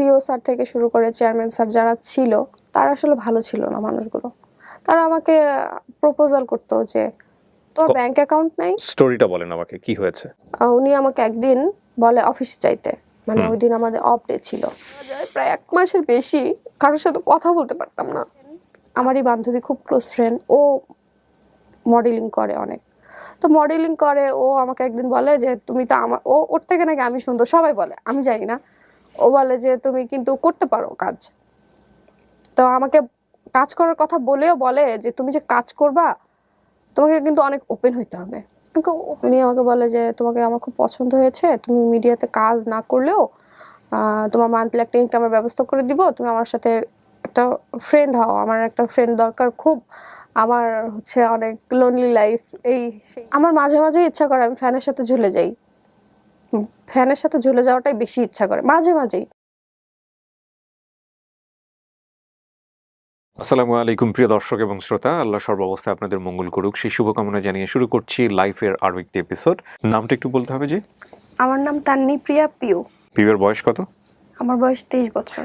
CO sir থেকে শুরু করে চেয়ারম্যান স্যার যারা ছিল তারা আসলে ভালো ছিল না মানুষগুলো। তারা আমাকে প্রপোজাল করতো যে তোমার ব্যাংক অ্যাকাউন্ট নাই? স্টোরিটা বলেন আমাকে, কি হয়েছে? উনি আমাকে একদিন বলে অফিসে যাইতে, মানে ওই দিন আমাদের অফ ডে ছিল। প্রায় 1 মাসের বেশি কারোর সাথে কথা বলতে পারতাম না। আমারই বান্ধবী, খুব ক্লোজ ফ্রেন্ড, ও মডেলিং করে অনেক। তো মডেলিং করে, ও আমাকে একদিন বলে যে তুমি তো আমার, ওর থেকে নাকি আমি সুন্দর সবাই বলে, আমি জানি না। ও বলে যে তুমি কিন্তু করতে পারো কাজ। তো আমাকে কাজ করার কথা বলেও বলে যে তুমি যে কাজ করবা তোমাকে কিন্তু অনেক ওপেন হইতে হবে। উনি আমাকে বলে যে তোমাকে আমার খুব পছন্দ হয়েছে, তুমি মিডিয়াতে কাজ না করলেও তোমার মান্থলি একটা ইনকামের ব্যবস্থা করে দিব, তুমি আমার সাথে একটা ফ্রেন্ড হও, আমার একটা ফ্রেন্ড দরকার খুব, আমার হচ্ছে অনেক লোনলি লাইফ। আমার মাঝে মাঝে ইচ্ছা করে আমি ফ্যানের সাথে ঝুলে যাই, ফ্যানের সাথে ঝুলে যাওয়াটাই বেশি ইচ্ছা করে মাঝে মাঝেই। আসসালামু আলাইকুম প্রিয় দর্শক এবং শ্রোতা, আল্লাহ সর্বাবস্থায় আপনাদের মঙ্গল করুক সেই শুভকামনা জানিয়ে শুরু করছি লাইফের আরও একটি এপিসোড। নামটা একটু বলতে হবে যে? আমার নাম তান্নি প্রিয়া পিউ। পিউয়ের বয়স কত? আমার বয়স 23 বছর।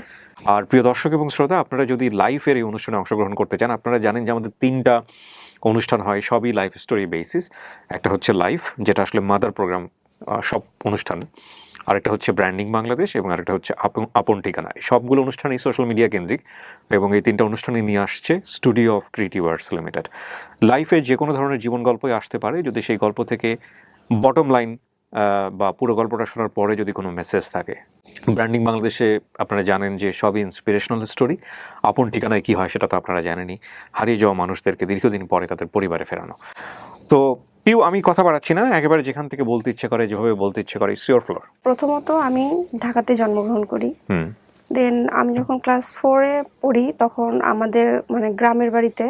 আর প্রিয় দর্শক এবং শ্রোতা, আপনারা যদি লাইফের এই অনুষ্ঠানে অংশগ্রহণ করতে চান, আপনারা জানেন যে আমাদের 3টা অনুষ্ঠান হয়, সবই লাইফ স্টোরি বেসিস। একটা হচ্ছে লাইফ, যেটা আসলে মাদার প্রোগ্রাম সব অনুষ্ঠান, আরেকটা হচ্ছে ব্র্যান্ডিং বাংলাদেশ, এবং আরেকটা হচ্ছে আপন ঠিকানা। সবগুলো অনুষ্ঠানই সোশ্যাল মিডিয়া কেন্দ্রিক, এবং এই 3টা অনুষ্ঠানে নিয়ে আসছে studio of creative arts limited. লাইফে যে কোনো ধরনের জীবন গল্পই আসতে পারে, যদি সেই গল্প থেকে বটম লাইন বা পুরো গল্পটা শোনার পরে যদি কোনো মেসেজ থাকে। ব্র্যান্ডিং বাংলাদেশে আপনারা জানেন যে সবই ইন্সপিরেশনাল স্টোরি। আপন ঠিকানায় কী হয় সেটা তো আপনারা জানেনই, হারিয়ে যাওয়া মানুষদেরকে দীর্ঘদিন পরে তাদের পরিবারে ফেরানো। তো পিউ, আমি কথা বাড়াচ্ছি না, একেবারে যেখান থেকে বলতে ইচ্ছে করে, যেভাবে বলতে ইচ্ছে করে, ইটস ইওর ফ্লোর। প্রথমত আমি ঢাকাতে জন্মগ্রহণ করি। দেন আমি যখন ক্লাস 4-এ পড়ি তখন আমাদের মানে গ্রামের বাড়িতে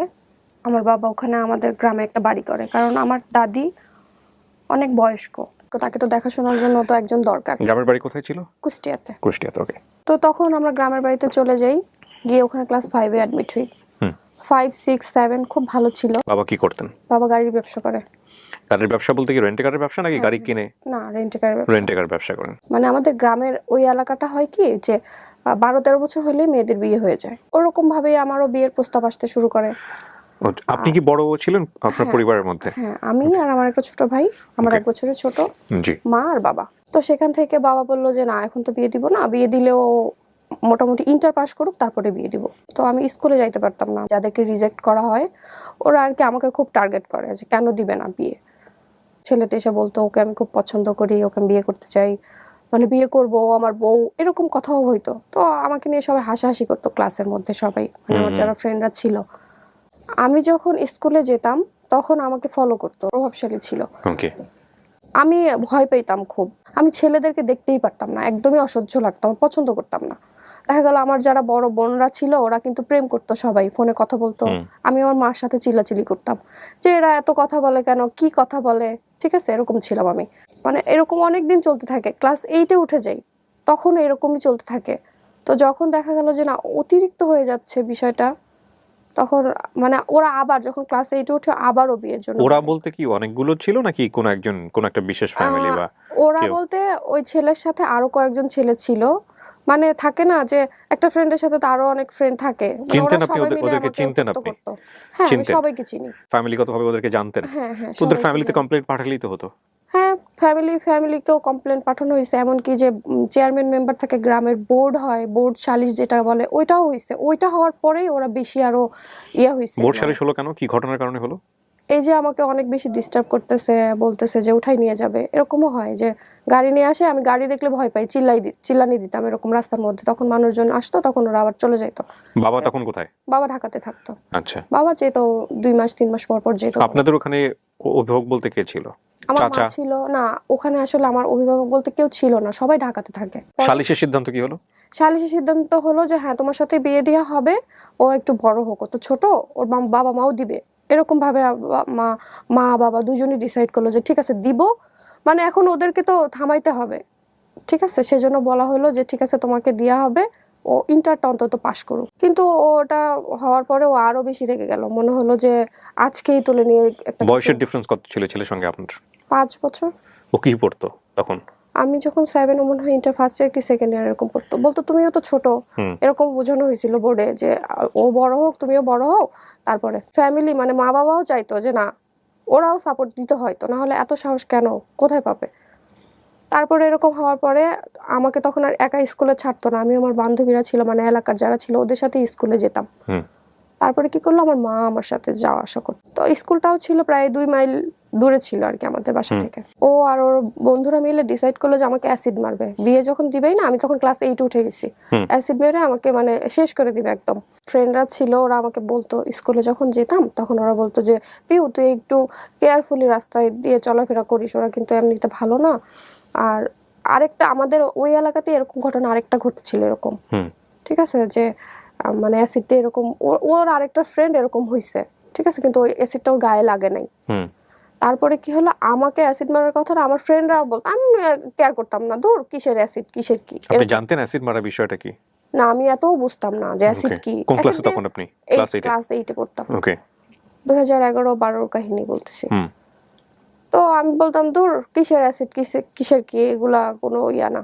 আমার বাবা ওখানে আমাদের গ্রামে একটা বাড়ি করে, কারণ আমার দাদি অনেক বয়স্ক, তাকে তো দেখাশোনার জন্য তো একজন দরকার। গ্রামের বাড়ি কোথায় ছিল? কুষ্টিয়াতে। কুষ্টিয়াতে, ওকে। তো তখন আমরা গ্রামের বাড়িতে চলে যাই, গিয়ে ওখানে ক্লাস 5-এ অ্যাডমিট হই। 5, 6, 7 খুব ভালো ছিল। বাবা কি করতেন? বাবা গাড়ির ব্যবসা করে। গাড়ির ব্যবসা বলতে কি রেন্টে কারের ব্যবসা নাকি গাড়ি কিনে? না, রেন্টে কারের ব্যবসা। রেন্টে কার ব্যবসা করেন। মানে আমাদের গ্রামের ওই এলাকাটা হয় কি যে 12-13 বছর হলে মেয়েদের বিয়ে হয়ে যায়, ওরকম ভাবেই আমারও বিয়ের প্রস্তাব আসতে শুরু করে। আপনি কি বড় ছিলেন আপনার পরিবারের মধ্যে? হ্যাঁ, আমি আর আমার একটা ছোট ভাই, আমার 1 বছরের ছোট, জি। মা আর বাবা। তো সেখান থেকে বাবা বললো যে না, এখন তো বিয়ে দিব না, বিয়ে দিলেও মোটামুটি ইন্টার পাস করুক তারপরে বিয়ে দিব। তো আমি স্কুলে যাইতে পারতাম না, যাদেরকে রিজেক্ট করা হয় ওরা আর কি আমাকে খুব টার্গেট করে যে কেন দিবে না বিয়ে। ছেলেটা এসে বলতো ওকে আমি খুব পছন্দ করি, ওকে আমি বিয়ে করতে চাই, মানে বিয়ে করবো, আমার বউ, এরকম কথাও হইতো। তো আমাকে নিয়ে সবাই হাসাহাসি করতো ক্লাসের মধ্যে সবাই, মানে আমার যারা ফ্রেন্ডরা ছিল। আমি যখন স্কুলে যেতাম তখন আমাকে ফলো করতো, প্রভাবশালী ছিল। ওকে। আমি ভয় পেতাম খুব, আমি ছেলেদেরকে দেখতেই পারতাম না, একদমই অসহ্য লাগতো, আমি পছন্দ করতাম না। দেখা গেল আমার যারা বড় বোনরা ছিল ওরা কিন্তু প্রেম করতো, সবাই ফোনে কথা বলতো, আমি আমার মার সাথে চিল্লাচিল্লি করতাম যে এরা এত কথা বলে কেন, কি কথা বলে, ঠিক আছে, এরকম ছিলাম আমি। মানে এরকম অনেকদিন চলতে থাকে, ক্লাস 8-এ উঠে যাই তখন এরকমই চলতে থাকে। তো যখন দেখা গেল যে না অতিরিক্ত হয়ে যাচ্ছে বিষয়টা, তখন মানে ওরা আবার যখন ক্লাস 8-এ উঠে আবারও বিয়ের জন্য। ওরা বলতে কি অনেকগুলো ছিল নাকি কোন একজন, কোন একটা বিশেষ ফ্যামিলি বা? ওরা বলতে ওই ছেলের সাথে আরো কয়েকজন ছেলে ছিল, মানে থাকে না যে একটা ফ্রেন্ডের সাথে তো আরো অনেক ফ্রেন্ড থাকে, চিনতেন আপনি ওদেরকে? চিনতেন আপনি? হ্যাঁ, আমি সবাইকে চিনি। ফ্যামিলিগতভাবে ওদেরকে জানতেন? হ্যাঁ হ্যাঁ, ওদের ফ্যামিলিতে কমপ্লেইন পাঠালেই তো হতো। হ্যাঁ, ফ্যামিলিকেও কমপ্লেন পাঠানো হয়েছে, এমনকি যে চেয়ারম্যান মেম্বার থাকে গ্রামের, বোর্ড হয়, বোর্ড সালিশ যেটা বলে, ওইটাও হয়েছে। ওইটা হওয়ার পরেই ওরা বেশি আরো হয়েছে। বোর্ড সালিশ হলো কেন, কি ঘটনার কারণে হলো? এই যে আমাকে অনেক বেশি ডিস্টার্ব করতেছে, বলতেছে যে উঠাই নিয়ে যাবে, এরকমও হয় যে গাড়ি নিয়ে আসে, আমি গাড়ি দেখলে ভয় পাই, চিল্লানি দিতাম এরকম রাস্তার মধ্যে, তখন মানুষজন আসতো, তখন ওরা আবার চলে যাইতো। বাবা তখন কোথায়? বাবা ঢাকাতে থাকতো। আচ্ছা। বাবা যেত 2 মাস 3 মাস পর পর যেত। আপনাদের ওখানে অভিভাবক বলতে কে ছিল? আমার মা ছিল না ওখানে, আসলে আমার অভিভাবক বলতে কেউ ছিল না, সবাই ঢাকাতে থাকে। সালিশের সিদ্ধান্ত কি হলো? সালিশের সিদ্ধান্ত হলো যে হ্যাঁ তোমার সাথে বিয়ে দেওয়া হবে, ও একটু বড় হোক, ও তো ছোট, ওর বাবা মাও দিবে, এরকম ভাবে মা বাবা দুজনই ডিসাইড করলো যে ঠিক আছে দিব, মানে এখন ওদেরকে তো থামাইতে হবে, ঠিক আছে, সেজন্য বলা হলো যে ঠিক আছে তোমাকে দেওয়া হবে, ও ইন্টারটা অন্তত পাস করুক। কিন্তু ওটা হওয়ার পরে ও আরো বেশি রেগে গেল, মনে হলো যে আজকেই তুলে নিয়ে একটা। বয়সের ডিফারেন্স কত ছিল ছেলের সঙ্গে আপনার? 5 বছর। ও কি পড়তো তখন? আমি যখন 7 মনে হয় ইন্টার ফার্স্ট ইয়ার কি সেকেন্ড ইয়ার এরকম পড়তো, বলতো তুমিও তো ছোট, এরকম বোঝানো হয়েছিল বোর্ডে যে ও বড় হোক তুমিও বড় হও। তারপরে ফ্যামিলি মানে মা বাবাও চাইতো যে না, ওরাও সাপোর্ট দিতে হয়তো, না হলে এত সাহস কেন, কোথায় পাবে। তারপরে এরকম হওয়ার পরে আমাকে তখন আর একা স্কুলে ছাড়তো না, আমি আমার বান্ধবীরা ছিল মানে এলাকার যারা ছিল ওদের সাথে স্কুলে যেতাম। তারপরে কি করলো, আমার মা আমার সাথে যাওয়া আসা করতো। তো স্কুলটাও ছিল প্রায় 2 মাইল দূরে ছিল আর কি আমাদের বাসা থেকে। ও আর ওর বন্ধুরা মিলে ডিসাইড করলো যে আমাকে অ্যাসিড মারবে, বিয়ে যখন দিবেই না, আমি তখন ক্লাস 8 উঠে গেছি, অ্যাসিড মেরে আমাকে মানে শেষ করে দিবে একদম। ফ্রেন্ডরা ছিল, ওরা আমাকে বলতো স্কুলে যখন যেতাম তখন ওরা বলতো যে পিউ তুই একটু কেয়ারফুলি রাস্তায় দিয়ে চলাফেরা করিস, ওরা কিন্তু এমনিতে ভালো না। আর আরেকটা আমাদের ওই এলাকাতে এরকম ঘটনা আরেকটা ঘটছিল এরকম, ঠিক আছে, যে মানে অ্যাসিড এরকম ওর আরেকটা ফ্রেন্ড এরকম হয়েছে, ঠিক আছে, কিন্তু ওই অ্যাসিডটা ওর গায়ে লাগে নাই। তারপরে কি হলো, আমাকে অ্যাসিড মারার কথা আমি ফ্রেন্ডরা বলতো, আমি কেয়ার করতাম না, দূর কিসের অ্যাসিড কিসের কি। আপনি জানতেন অ্যাসিড মারা বিষয়টা কি? না, আমি এতও বুঝতাম না যে অ্যাসিড কি। কোন ক্লাসে তখন আপনি? ক্লাস 8 এ পড়তাম। ওকে, 2011-12 কাহিনী বলতেছি। তো আমি বলতাম দূর কিসের অ্যাসিড কিসের কি, এগুলা কোনো ইয়া না।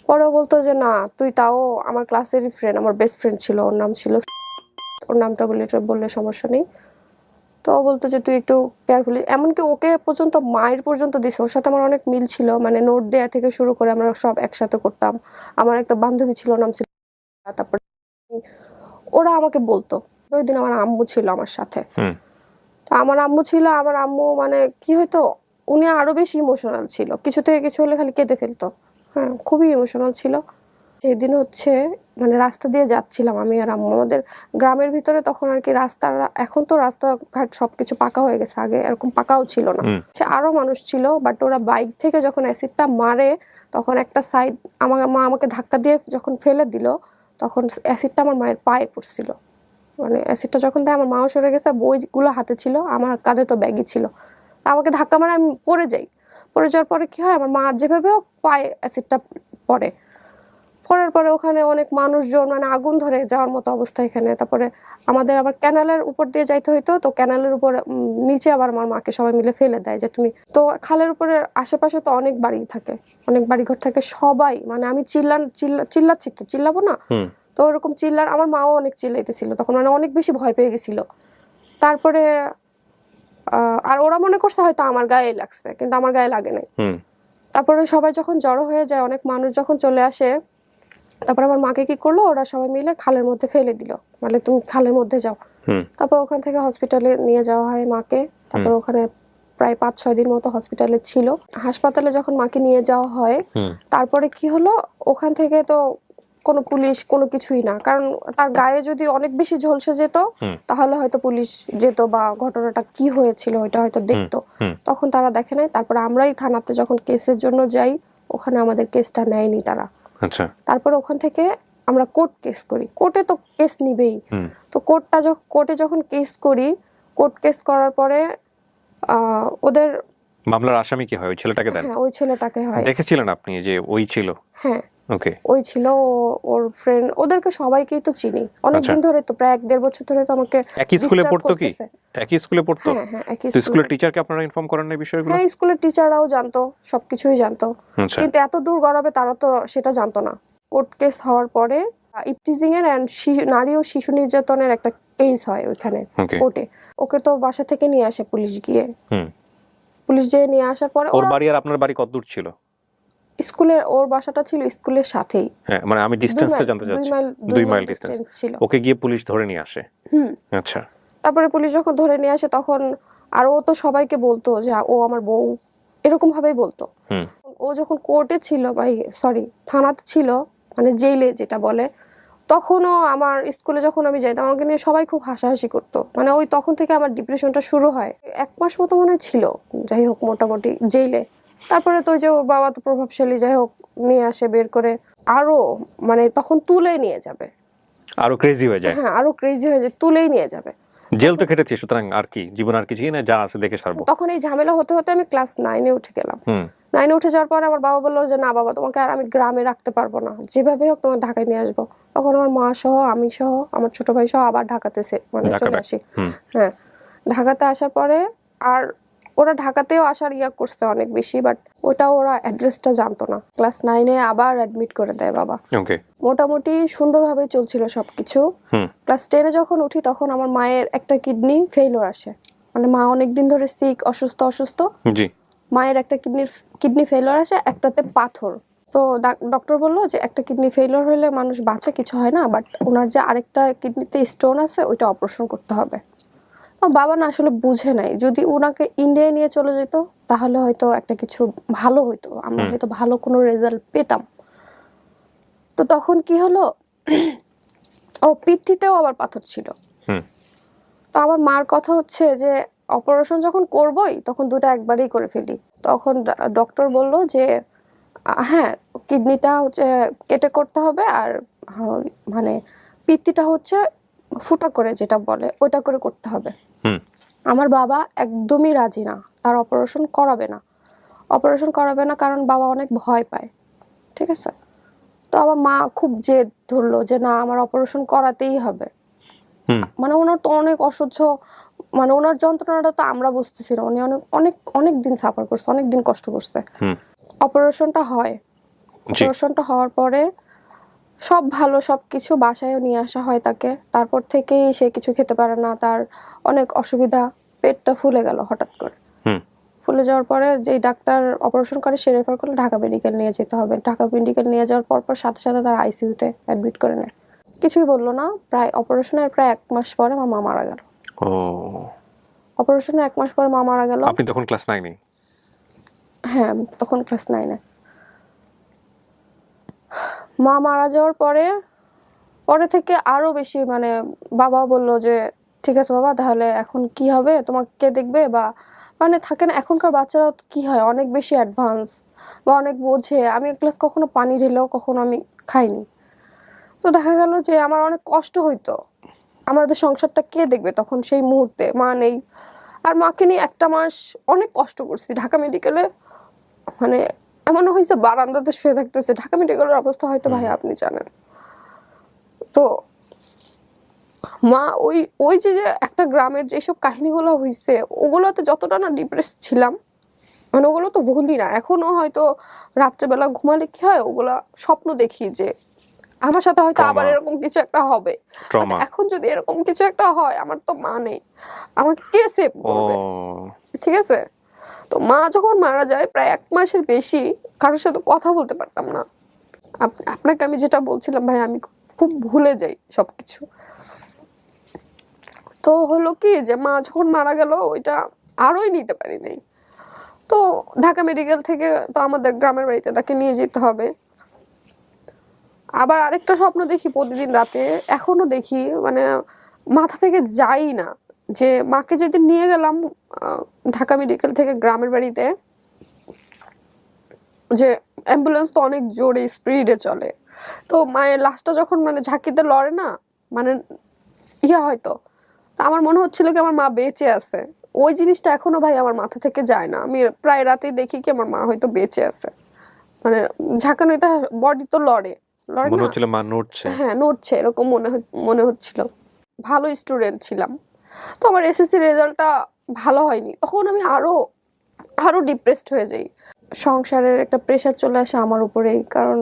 পরেও বলতো যে না তুই, তাও আমার ক্লাসেরই ফ্রেন্ড, আমার বেস্ট ফ্রেন্ড ছিল, ওর নাম ছিল, ওর নামটা বললে সমস্যা নেই। তো ও বলতো যে তুই একটু কেয়ারফুলি, এমনকি ওকে পর্যন্ত মায়ের পর্যন্ত দিছে, ওর সাথে আমার অনেক মিল ছিল, মানে নোট দেয়া থেকে শুরু করে আমরা সব একসাথে করতাম। আমার একটা বান্ধবী ছিল, নাম ছিল, তারপর ওরা আমাকে বলতো। ওই দিন আমার আম্মু ছিল আমার সাথে, তো আমার আম্মু ছিল, আমার আম্মু মানে কি হয়তো উনি আরো বেশি ইমোশনাল ছিল, কিছু থেকে কিছু হলে খালি কেঁদে ফেলতো, হ্যাঁ খুবই ইমোশনাল ছিল। সেদিন হচ্ছে মানে রাস্তা দিয়ে যাচ্ছিলাম আমি আর আম্মু, আমাদের গ্রামের ভিতরে তখন আর কি রাস্তা, এখন তো রাস্তাঘাট সবকিছু পাকা হয়ে গেছে, আগে এরকম পাকাও ছিল না। আরো মানুষ ছিল, বাট ওরা বাইক থেকে যখন অ্যাসিডটা মারে তখন একটা সাইড আমার মা আমাকে ধাক্কা দিয়ে যখন ফেলে দিল, তখন অ্যাসিডটা আমার মায়ের পায়ে পড়ছিল। মানে অ্যাসিডটা যখন দেয় আমার মাও সরে গেছে, বইগুলো হাতে ছিল, আমার কাঁধে তো ব্যাগই ছিল, আমাকে ধাক্কা মারে আমি পড়ে যাই। পড়ে যাওয়ার পরে কি হয়, আমার মার যেভাবে হোক পায়ে অ্যাসিডটা পড়ে, পড়ার পরে ওখানে অনেক মানুষজন মানে আগুন ধরে যাওয়ার মতো অবস্থা এখানে। তারপরে আমাদের আবার ক্যানালের উপর দিয়ে যাইতে হইতো, তো ক্যানালের উপর নিচে আবার আমার মাকে সবাই মিলে ফেলে দেয় যে তুমি, তো খালের উপরে আশেপাশে তো অনেক বাড়ি থাকে, অনেক বাড়িঘর থাকে, সবাই মানে আমি চিল্লাচ্ছি তো চিল্লাবো না, তো ওরকম চিল্লার, আমার মাও অনেক চিল্লাইতেছিল তখন, মানে অনেক বেশি ভয় পেয়ে গেছিল। তারপরে আর ওরা মনে করছে হয়তো আমার গায়ে লাগছে, কিন্তু আমার গায়ে লাগে নাই। তারপরে সবাই যখন জড়ো হয়ে যায়, অনেক মানুষ যখন চলে আসে, তারপর আমার মাকে কি করলো, ওরা সবাই মিলে খালের মধ্যে ফেলে দিল, মানে তুমি খালের মধ্যে যাও। তারপর ওখান থেকে হসপিটালে নিয়ে যাওয়া হয় মাকে। তারপর ওখানে প্রায় 5-6 দিন মতো হসপিটালে ছিল। হাসপাতালে যখন মাকে নিয়ে যাওয়া হয়, তারপরে কি হলো, ওখান থেকে তো কোনো পুলিশ কোনো কিছুই না, কারণ তার গায়ে যদি অনেক বেশি ঝলসে যেত তাহলে হয়তো পুলিশ যেত বা ঘটনাটা কি হয়েছিল ওইটা হয়তো দেখতো, তখন তারা দেখে নাই। তারপর আমরাই থানাতে যখন কেসের জন্য যাই, ওখানে আমাদের কেসটা নেয়নি তারা। আচ্ছা, তারপর ওখান থেকে আমরা কোর্ট কেস করি, কোর্টে তো কেস নিবেই, তো কোর্টে যখন কেস করি, কোর্ট কেস করার পরে ওদের মামলার আসামি কি হয়, ওই ছেলেটাকে দেন? হ্যাঁ, ওই ছেলেটাকে হয়। দেখেছিলেন আপনি যে ওই ছিল? হ্যাঁ, ওকে, ওই ছিল, ওর ফ্রেন্ড, ওদেরকে সবাইকেই তো চিনি অনেকদিন ধরে, তো প্রায় 1-1.5 বছর ধরে তো আমাকে। একই স্কুলে পড়তো কি? একই স্কুলে পড়তো? হ্যাঁ হ্যাঁ, একই স্কুলে। স্কুলের টিচারকে আপনারা ইনফর্ম করেন না এই বিষয়গুলো? হ্যাঁ, স্কুলের টিচাররাও জানতো, সবকিছুই জানতো, কিন্তু এত দূর গড়াবে তারা তো সেটা জানতো না। কোর্ট কেস হওয়ার পরে ইপটিজিং এর এন্ড নারী ও শিশু নির্যাতনের একটা কেস হয় ওইখানে কোর্টে। ওকে তো বাসা থেকে নিয়ে আসে পুলিশ গিয়ে, পুলিশ যেয়ে নিয়ে আসার পরে, ওর বাড়ি আর আপনার বাড়ি কত দূর ছিল? স্কুলের, ওর বাসাটা ছিল স্কুলের সাথেই। হ্যাঁ, মানে আমি ডিসটেন্সটা জানতে চাচ্ছি। 2 মাইল ডিসটেন্স ছিল। ওকে গিয়ে পুলিশ ধরে নিয়ে আসে। আচ্ছা, তারপরে পুলিশ যখন ধরে নিয়ে আসে তখন, আর ও তো সবাইকে বলতো যে ও আমার বউ, এরকম ভাবেই বলতো। ও যখন কোর্টে ছিল, সরি থানাতে ছিল, মানে জেলে যেটা বলে, তখনও আমার স্কুলে যখন আমি যাইতাম আমাকে নিয়ে সবাই খুব হাসাহাসি করতো, মানে ওই তখন থেকে আমার ডিপ্রেশনটা শুরু হয়। 1 মাস মতো মনে ছিল, যাই হোক মোটামুটি জেলে। তারপরে তো যে ওর বাবা তো প্রভাবশালী, যাই হোক নিয়ে আসে বের করে, আরো মানে তখন তুলে নিয়ে যাবে, আরো ক্রেজি হয়ে যায়। হ্যাঁ, আরো ক্রেজি হয়ে যায়, তুলেই নিয়ে যাবে। জেল তো খেটেছি, সুতরাং আর কি, জীবন আর কিছুই না, যা আছে দেখে ছাড়বো। তখন এই ঝামেলা হতে হতে আমি ক্লাস 9-এ উঠে গেলাম। 9-এ উঠে যাওয়ার পরে আমার বাবা বললো যে না বাবা, তোমাকে আর আমি গ্রামে রাখতে পারবো না, যেভাবে হোক তোমার ঢাকায় নিয়ে আসবো। তখন আমার মা সহ, আমি সহ, আমার ছোট ভাই সহ আবার ঢাকাতে মানে চলে আসি। হ্যাঁ, ঢাকাতে আসার পরে আর ওরা ঢাকাতেও আসার করছে অনেক বেশি, বাট ওটা ওরা অ্যাড্রেসটা জানতো না। ক্লাস 9-এ আবার অ্যাডমিট করে দেয় বাবা। ওকে। মোটামুটি সুন্দরভাবে চলছিল সবকিছু। ক্লাস 10-এ যখন উঠি তখন আমার মায়ের একটা কিডনি ফেইলিওর আসে, মানে মা অনেকদিন ধরে অসুস্থ। জি। মায়ের একটা কিডনি ফেইলিওর আসে, একটাতে পাথর। তো ডক্টর বললো যে একটা কিডনি ফেইলিওর হলে মানুষ বাঁচে, কিছু হয় না, বাট ওনার যে আরেকটা কিডনিতে স্টোন আছে ওইটা অপারেশন করতে হবে। বাবা না আসলে বুঝে নাই, যদি ওনাকে ইন্ডিয়ায় নিয়ে চলে যেত তাহলে হয়তো একটা কিছু ভালো হইতো, আমরা হয়তো ভালো কোনো রেজাল্ট পেতাম। তো তখন কি হলো, ও পিত্তিতেও আবার পাথর ছিল। তো আমার মার কথা হচ্ছে যে অপারেশন যখন করবই তখন দুটো একবারেই করে ফেলি। তখন ডক্টর বলল যে হ্যাঁ, কিডনিটা হচ্ছে কেটে করতে হবে, আর মানে পিত্তিটা হচ্ছে ফুটা করে যেটা বলে ওইটা করে করতে হবে। আমার বাবা একদমই রাজি না, তার অপারেশন করাবে না, কারণ বাবা অনেক ভয় পায়, ঠিক আছে। তো আমার মা খুব জেদ ধরলো যে না, আমার অপারেশন করাতেই হবে। মানে ওনার তো অনেক অসহ্য, মানে ওনার যন্ত্রণাটা তো আমরা বুঝতেছি না, উনি অনেক অনেক অনেক দিন সাফার করছে, অনেক দিন কষ্ট করছে। অপারেশনটা হওয়ার পরে সব ভালো, সবকিছু বাসায়ও নিয়ে আসা হয় তাকে। তারপর থেকেই সে কিছু খেতে পারে না, তার অনেক অসুবিধা, পেটটা ফুলে গেল হঠাৎ করে। ফুলে যাওয়ার পরে যেই ডাক্তার অপারেশন করে সে রেফার করলে ঢাকা মেডিকেল নিয়ে যেতে হবে। ঢাকা মেডিকেল নিয়ে যাওয়ার পর সাথে সাথে তার আইসিইউতে অ্যাডমিট করে নেয়। কিছুই বললো না। প্রায় অপারেশনের 1 মাস পরে আমার মা মারা গেল। অপারেশনের 1 মাস পরে মা মারা গেল। আপনি তখন ক্লাস 9-এ? হ্যাঁ, তখন ক্লাস 9-এ। মা মারা যাওয়ার পরে থেকে আরো বেশি, মানে বাবা বলল যে ঠিক আছে বাবা, তাহলে এখন কি হবে, তোমাকে কে দেখবে, বা মানে থাকে না এখনকার বাচ্চারা কি হয় অনেক বেশি অ্যাডভান্স বা অনেক বোঝে। আমি এক গ্লাস কখনো পানি ঢেলেও কখনো আমি খাইনি। তো দেখা গেল যে আমার অনেক কষ্ট হইতো, আমাদের সংসারটা কে দেখবে তখন সেই মুহূর্তে, মা নেই। আর মাকে নিয়ে 1 মাস অনেক কষ্ট করছি ঢাকা মেডিকেলে, মানে এমনও হয়েছে বারান্দাতে শুয়ে থাকতে হয়েছে। ঢাকা মেডিকেলের অবস্থা হয়তো ভাই আপনি জানেন। তো মা ওই যে একটা গ্রামের যেসব কাহিনীগুলো হয়েছে ওগুলোতে যতটা না ডিপ্রেস ছিলাম, মানে ওগুলো তো ভুলি না এখনো। হয়তো রাত্রেবেলা ঘুমালে কি হয়, ওগুলা স্বপ্ন দেখি যে আমার সাথে হয়তো আবার এরকম কিছু একটা হবে। এখন যদি এরকম কিছু একটা হয়, আমার তো মা নেই, আমাকে কে সেভ করবে, ঠিক আছে। তো মা যখন মারা যায় প্রায় 1 মাসের বেশি কারোর সাথে কথা বলতে পারতাম না। আপনাকে আমি যেটা বলছিলাম ভাই, আমি খুব ভুলে যাই সবকিছু। তো হলো কি যে মা যখন মারা গেল ওইটা আরোই নিতে পারি নাই। তো ঢাকা মেডিকেল থেকে তো আমাদের গ্রামের বাড়িতে তাকে নিয়ে যেতে হবে। আবার আরেকটা স্বপ্ন দেখি প্রতিদিন রাতে, এখনো দেখি, মানে মাথা থেকে যাই না, যে মাকে যেদিন নিয়ে গেলাম ঢাকা মেডিকেল থেকে গ্রামের বাড়িতে, যে অ্যাম্বুলেন্স তো অনেক জোরে স্পিডে চলে, তো মায়ের লাশটা যখন মানে ঝাঁকিতে লড়ে না, মানে হয়তো, তা আমার মনে হচ্ছিল কি আমার মা বেঁচে আছে। ওই জিনিসটা এখনো ভাই আমার মাথা থেকে যায় না। আমি প্রায় রাতেই দেখি কি আমার মা হয়তো বেঁচে আছে, মানে ঝাঁকানোতে বডি তো লড়ে মনে হচ্ছিল মা নড়ছে। হ্যাঁ নড়ছে, এরকম মনে হচ্ছিল। ভালো স্টুডেন্ট ছিলাম। তো আমার এসএসসি রেজাল্টটা ভালো হয়নি, তখন আমি আরো ডিপ্রেসড হয়ে যাই। সংসারের একটা প্রেশার চলে আসে আমার উপরেই, কারণ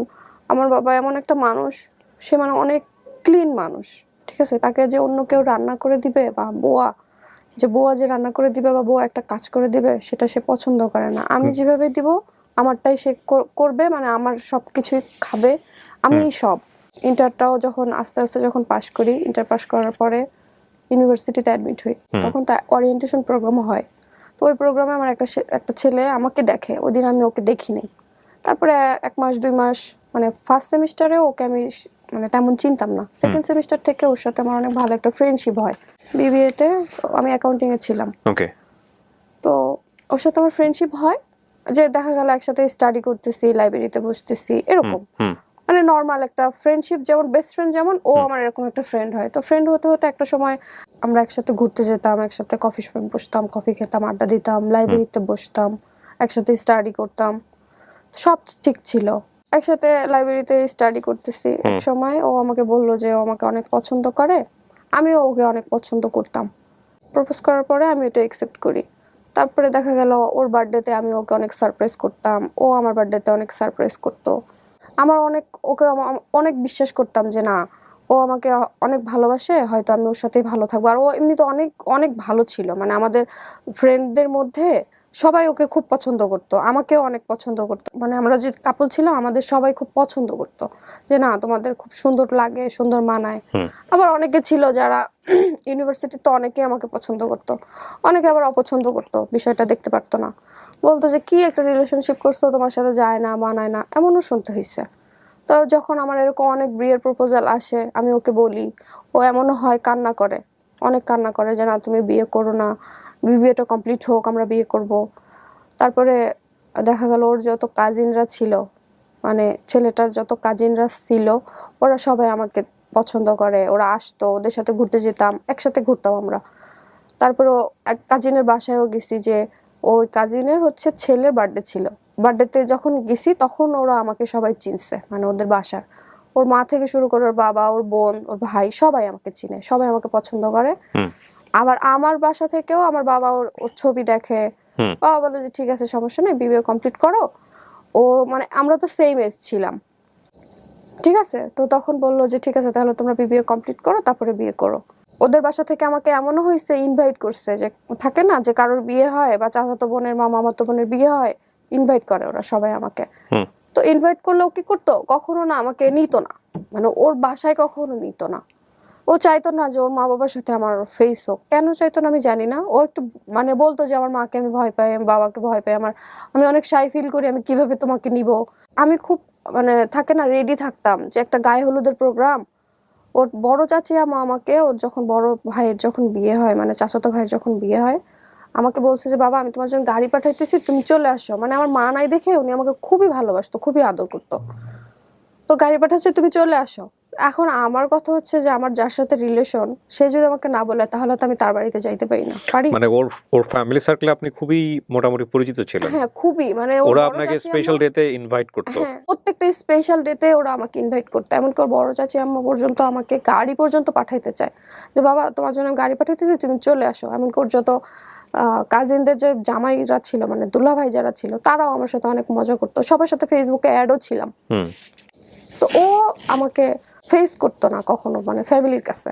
আমার বাবা এমন একটা মানুষ, সে মানে অনেক ক্লিন মানুষ, ঠিক আছে। তাকে যে অন্য কেউ রান্না করে দিবে বা বুয়া যে রান্না করে দিবে বা বুয়া একটা কাজ করে দিবে, সেটা সে পছন্দ করে না। আমি যেভাবে দিব আমারটাই সে করবে, মানে আমার সব কিছুই খাবে, আমি সব। ইন্টারটাও যখন আস্তে আস্তে যখন পাশ করি, ইন্টার পাস করার পরে ইউনিভার্সিটিতে অ্যাডমিট হই, তখন তার ওরিয়েন্টেশন প্রোগ্রামও হয়। তো ওই প্রোগ্রামে আমার একটা ছেলে আমাকে দেখে, ওই দিন আমি ওকে দেখিনি। তারপরে 1 মাস 2 মাস, মানে ফার্স্ট সেমিস্টারে ওকে আমি মানে তেমন চিনতাম না। সেকেন্ড সেমিস্টার থেকে ওর সাথে আমার অনেক ভালো একটা ফ্রেন্ডশিপ হয়। বিবিএতে আমি অ্যাকাউন্টিং এ ছিলাম। ওকে। তো ওর সাথে আমার ফ্রেন্ডশিপ হয়, যে দেখা গেল একসাথে স্টাডি করতেছি, লাইব্রেরিতে বসতেছি, এরকম মানে নর্মাল একটা ফ্রেন্ডশিপ, যেমন বেস্ট ফ্রেন্ড যেমন, ও আমার এরকম একটা ফ্রেন্ড হয়। তো ফ্রেন্ড হতে হতে একটা সময় আমরা একসাথে ঘুরতে যেতাম, একসাথে কফি শপে বসতাম, কফি খেতাম, আড্ডা দিতাম, লাইব্রেরিতে বসতাম, একসাথে স্টাডি করতাম, সব ঠিক ছিল। একসাথে লাইব্রেরিতে স্টাডি করতেছি, এক সময় ও আমাকে বলল যে ও আমাকে অনেক পছন্দ করে, আমিও ওকে অনেক পছন্দ করতাম। প্রপোজ করার পরে আমি এটা অ্যাকসেপ্ট করি। তারপরে দেখা গেল ওর বার্থডেতে আমি ওকে অনেক সারপ্রাইজ করতাম, ও আমার বার্থডেতে অনেক সারপ্রাইজ করতো। আমার অনেক ওকে অনেক বিশ্বাস করতাম যে না, ও আমাকে অনেক ভালোবাসে, হয়তো আমি ওর সাথেই ভালো থাকবো। আর ও এমনিতে অনেক অনেক ভালো ছিল, মানে আমাদের ফ্রেন্ডদের মধ্যে সবাই ওকে খুব পছন্দ করতো, আমাকেও অনেক পছন্দ করতো। মানে আমরা যে কাপল ছিলাম আমাদের সবাই খুব পছন্দ করতো যে না তোমাদের খুব সুন্দর লাগে, সুন্দর মানায়। আবার অনেকে ছিল যারা ইউনিভার্সিটিতে অনেকে আমাকে পছন্দ করতো, অনেকে আবার অপছন্দ করতো, বিষয়টা দেখতে পারতো না, বলতো যে কি একটা রিলেশনশিপ করছো, তোমার সাথে যায় না, মানায় না, এমনও শুনতে হয়েছে। তো যখন আমার এরকম অনেক বিয়ের প্রপোজাল আসে, আমি ওকে বলি, ও এমনও হয় কান্না করে, অনেক কান্না করে যে না তুমি বিয়ে করো না, বিয়েটা কমপ্লিট হোক, আমরা বিয়ে করব। তারপরে দেখা গেল ওর যত কাজিনরা ছিল, মানে ছেলেটার যত কাজিনরা ছিল, ওরা সবাই আমাকে পছন্দ করে, ওরা আসতো, ওদের সাথে ঘুরতে যেতাম, একসাথে ঘুরতাম আমরা। তারপরে এক কাজিনের বাসায়ও গেছি, যে ওই কাজিনের হচ্ছে ছেলের বার্থডে ছিল, বার্থডেতে যখন গেছি তখন ওরা আমাকে সবাই চিনছে, মানে ওদের বাসার ওর মা থেকে শুরু করে ওর বাবা, ওর বোন, ওর ভাই, সবাই আমাকে চিনে, সবাই আমাকে পছন্দ করে। আবার আমার বাসা থেকেও আমার বাবা ওর ছবি দেখে, বাবা বলে যে ঠিক আছে সমস্যা নেই, বিয়ে কমপ্লিট করো। ও মানে আমরা তো সেম এজ ছিলাম, ঠিক আছে, তো তখন বললো যে ঠিক আছে তাহলে তোমরা বিয়ে কমপ্লিট করো, তারপরে বিয়ে করো। ওদের বাসা থেকে আমাকে এমনও হয়েছে, ইনভাইট করছে, যে থাকে না যে কারোর বিয়ে হয় বা চাচাতো বোনের মা মামাতো বোনের বিয়ে হয়, ইনভাইট করে ওরা সবাই আমাকে। তো ইনভাইট করলেও কি করতো, কখনো না আমাকে নিত না, মানে ওর বাসায় কখনো নিত না। ও চাইতো না যে ওর মা বাবার সাথে আমার ফেস হোক, কেন চাইতো না আমি জানি না। ও একটু মানে বলতো যে আমার মাকে আমি ভয় পাই, আমি বাবাকে ভয় পাই, আমি অনেক শাই ফিল করি, আমি কিভাবে তোমাকে নিব। আমি খুব মানে থাকে না রেডি থাকতাম যে একটা গায়ে হলুদের প্রোগ্রাম, ওর বড় চাচি আমাকে, ওর যখন বড় ভাইয়ের যখন বিয়ে হয়, মানে চাচাতো ভাইয়ের যখন বিয়ে হয়, আমাকে বলছে যে বাবা আমি তোমার জন্য গাড়ি পাঠাইতেছি, তুমি চলে আসো। মানে আমার মা নাই দেখে উনি আমাকে খুবই ভালোবাসতো, খুবই আদর করতো, তো গাড়ি পাঠাচ্ছে তুমি চলে আসো। এখন আমার কথা হচ্ছে যে আমার যার সাথে রিলেশন, সে যদি আমাকে না বলে তাহলে তো আমি তার বাড়িতে যাইতে পারি না, পারি। মানে ওর ওর ফ্যামিলি সার্কেলে আপনি খুবই মোটামুটি পরিচিত ছিলেন। হ্যাঁ খুবই, মানে ওরা আপনাকে স্পেশাল ডেতে ইনভাইট করতো। হ্যাঁ প্রত্যেকটা স্পেশাল ডেতে ওরা আমাকে ইনভাইট করতো, এমনকি ওর বড় চাচি আম্মা পর্যন্ত আমাকে গাড়ি পর্যন্ত পাঠাইতে চায়, যে বাবা তোমার জন্য আমি গাড়ি পাঠাইতেছি, তুমি চলে আসো। এমনকি ওর যত কাজিনদের যে জামাইরা ছিল, মানে দুলাভাই যারা ছিল, তারাও আমার সাথে অনেক মজা করতো, সবার সাথে ফেসবুকে অ্যাডও ছিলাম। তো ও আমাকে ফেস করতো না কখনো, মানে ফ্যামিলির কাছে।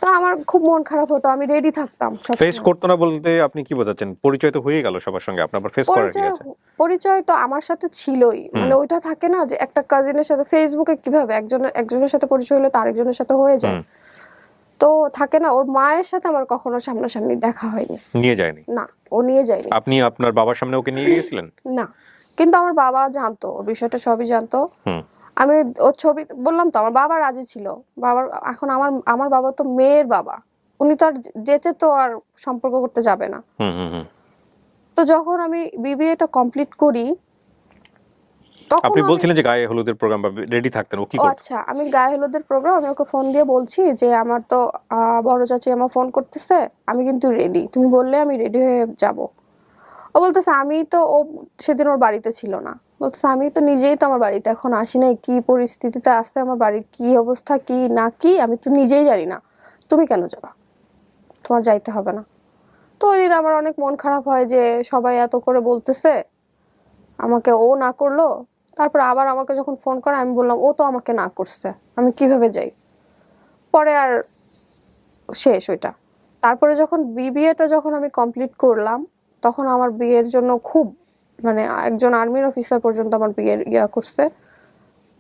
তো আমার খুব মন খারাপ হতো, আমি রেডি থাকতাম। ফেস করতো না বলতে আপনি কি বোঝাচ্ছেন? পরিচয় তো হয়ে গেল সবার সঙ্গে, আপনার আবার ফেস করার কি আছে? পরিচয় তো আমার সাথে ছিলই, মানে ওইটা থাকে না যে একটা কাজিনের সাথে ফেসবুকে কিভাবে একজনের সাথে পরিচয় হলে তো আরেকজনের সাথে হয়ে যায়, তো থাকে না। ওর মায়ের সাথে আমার কখনো সামনাসামনি দেখা হয়নি, নিয়ে যায়নি? না, ও নিয়ে যায়নি। আপনি আপনার বাবার সামনে ওকে নিয়ে গিয়েছিলেন? না, কিন্তু আমার বাবা জানতো, ওর বিষয়টা সবই জানতো। আমি ওর ছবি বললাম তো, আমার বাবা রাজি ছিল। বাবার এখন আমার বাবা তো মেয়ের বাবা, উনি তো আর যেচে তো আর সম্পর্ক করতে যাবে না। তো যখন আমি বিবিএটা কমপ্লিট করি, তখন আপনি বলছিলেন যে গায়ে হলুদের প্রোগ্রাম বা রেডি থাকতেন, ও কি করতো? আচ্ছা, আমি গায়ে হলুদের প্রোগ্রাম, আমি ওকে ফোন দিয়ে বলছি যে আমার তো বড় চাচি আমার ফোন করতেছে, আমি কিন্তু রেডি, তুমি বললে আমি রেডি হয়ে যাব। ও বলতেছে আমি তো, ও সেদিন ওর বাড়িতে ছিল না, বলতেছে আমি তো নিজেই তো আমার বাড়িতে এখন আসি নাই, কি পরিস্থিতিতে আসছে আমার বাড়ির, কি অবস্থা, কি না কি আমি তো নিজেই জানি না, তুমি কেন যাবা, তোমার যাইতে হবে না। তো ওই দিন আমার অনেক মন খারাপ হয় যে সবাই এত করে বলতেছে, আমাকে ও না করলো। তারপর আবার আমাকে যখন ফোন করে, আমি বললাম ও তো আমাকে না করছে, আমি কিভাবে যাই। পরে আর শেষ ওইটা। তারপরে যখন বিবিএটা যখন আমি কমপ্লিট করলাম, তখন আমার বিয়ের জন্য খুব মানে একজন আর্মির অফিসার পর্যন্ত আমার বিয়ের ইয়া করছে।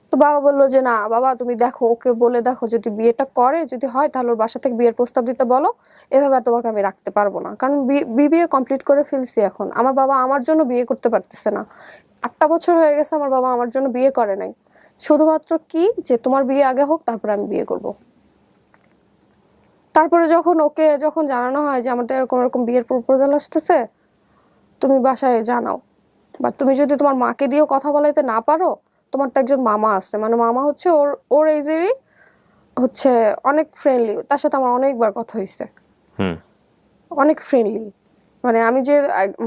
তো বাবা বললো যে না বাবা তুমি দেখো, ওকে বলে দেখো, যদি বিয়েটা করে, যদি হয় তাহলে ওর বাসা থেকে বিয়ের প্রস্তাব দিতে বলো, এভাবে আর তোমাকে আমি রাখতে পারবো না, কারণ বিবিএ কমপ্লিট করে ফেলছি। এখন আমার বাবা আমার জন্য বিয়ে করতে পারতেছে না, 8টা বছর হয়ে গেছে আমার বাবা আমার জন্য বিয়ে করে নাই, শুধুমাত্র কি যে তোমার বিয়ে আগে হোক তারপরে আমি বিয়ে করব। তারপরে যখন ওকে যখন জানানো হয় যে আমাদের এরকম এরকম বিয়ের প্রপোজাল আসতেছে, তুমি বাসায় জানাও, বা তুমি যদি তোমার মাকে দিয়েও কথা বলাইতে না পারো, তোমার তো একজন মামা আছে, মানে মামা হচ্ছে ওর এজেরই, হচ্ছে অনেক ফ্রেন্ডলি, তার সাথে আমার অনেকবার কথা হয়েছে, অনেক ফ্রেন্ডলি। মানে আমি যে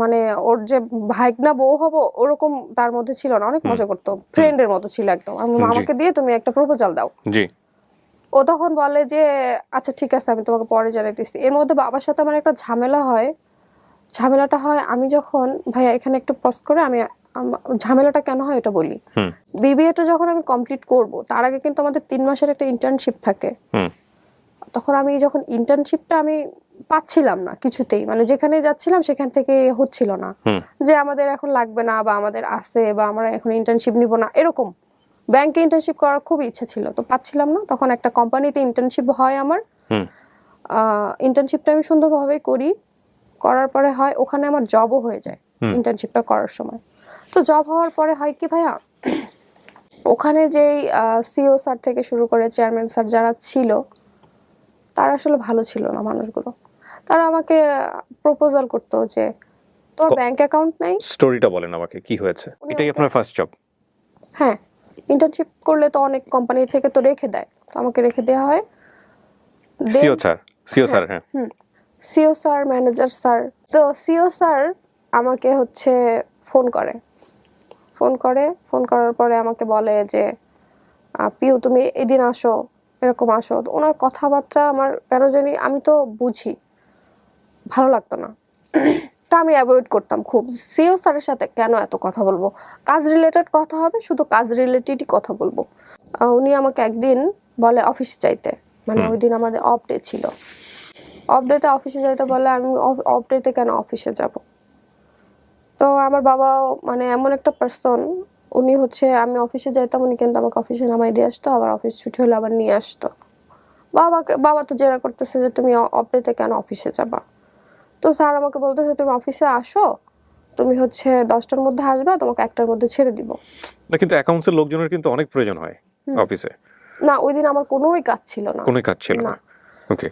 মানে ওর যে ভাইগনা বউ হবো ওরকম তার মধ্যে ছিল না, অনেক মজা করতো, ফ্রেন্ডের মতো ছিল একদম। আমি মামাকে দিয়ে তুমি একটা প্রপোজাল দাও। ও তখন বলে যে আচ্ছা ঠিক আছে আমি তোমাকে পরে জানাইতেছি। এর মধ্যে বাবার সাথে আমার একটা ঝামেলা হয়, ঝামেলাটা হয় আমি যখন ভাইয়া এখানে একটু পজ করে আমি ঝামেলাটা কেন হয় এটা বলি। বিবিএটা যখন আমি কমপ্লিট করব তার আগে কিন্তু আমাদের 3 মাসের একটা ইন্টার্নশিপ থাকে। তখন আমি যখন ইন্টার্নশিপটা আমি পাচ্ছিলাম না কিছুতেই, মানে যেখানে যাচ্ছিলাম সেখান থেকে হচ্ছিল না যে আমাদের এখন লাগবে না বা আমাদের আছে বা আমরা এখন ইন্টার্নশিপ নিব না, এরকম ব্যাংকে ইন্টার্নশিপ করার খুব ইচ্ছা ছিল, তো পাচ্ছিলাম না। তখন একটা কোম্পানিতে ইন্টার্নশিপ হয় আমার, ইন্টার্নশিপটা আমি সুন্দরভাবে করি, করার পরে হয় ওখানে আমার জবও হয়ে যায় ইন্টার্নশিপটা করার সময়। তো জব হওয়ার পরে হয় কি ভাইয়া, ওখানে যেই সিও স্যার থেকে শুরু করে চেয়ারম্যান স্যার যারা ছিল তারা আসলে ভালো ছিল না মানুষগুলো। তারা আমাকে প্রপোজাল করতো যে তোর ব্যাংক অ্যাকাউন্ট নাই। স্টোরিটা বলেন আমাকে, কি হয়েছে? এটাই আপনার ফার্স্ট জব? হ্যাঁ, ইন্টার্নশিপ করলে তো অনেক কোম্পানি থেকে তো রেখে দেয়, তো আমাকে রেখে দেওয়া হয়। সিও স্যার হ্যাঁ। CO sir, manager sir. তো সিও স্যার আমাকে হচ্ছে ফোন করার পরে আমাকে বলে যে পিউ তুমি এদিন আসো, এরকম আসো। ওনার কথাবার্তা আমার কেন জানি, আমি তো বুঝি, ভালো লাগতো না। তা আমি অ্যাভয়েড করতাম খুব। সিও স্যারের সাথে কেন এত কথা বলবো, কাজ রিলেটেড কথা হবে, শুধু কাজ রিলেটেডই কথা বলবো। উনি আমাকে একদিন বলে অফিসে যাইতে, মানে ওই দিন আমাদের অফ ডে ছিল। অফ ডেতে অফিসে যাইতে বলে, আমি অফ ডেতে কেন অফিসে যাব? তো আমার বাবাও মানে এমন একটা পার্সন, উনি হচ্ছে আমি অফিসে যাইতাম, উনি কিন্তু আমাকে অফিসে নামাই দিয়ে আসতো, আবার অফিস ছুটি হলে আবার নিয়ে আসতো। বাবা তো জেরা করতেছে যে তুমি অফ ডেতে কেন অফিসে যাবা। তো স্যার আমাকে বলতেছে তুমি অফিসে আসো, তুমি হচ্ছে 10টার মধ্যে আসবা, তোমাকে 1টার মধ্যে ছেড়ে দিব। না কিন্তু অ্যাকাউন্টসের লোকজনের কিন্তু অনেক প্রয়োজন হয় অফিসে। না ওই দিন আমার কোনোই কাজ ছিল না, কোনো কাজ ছিল না। ওকে,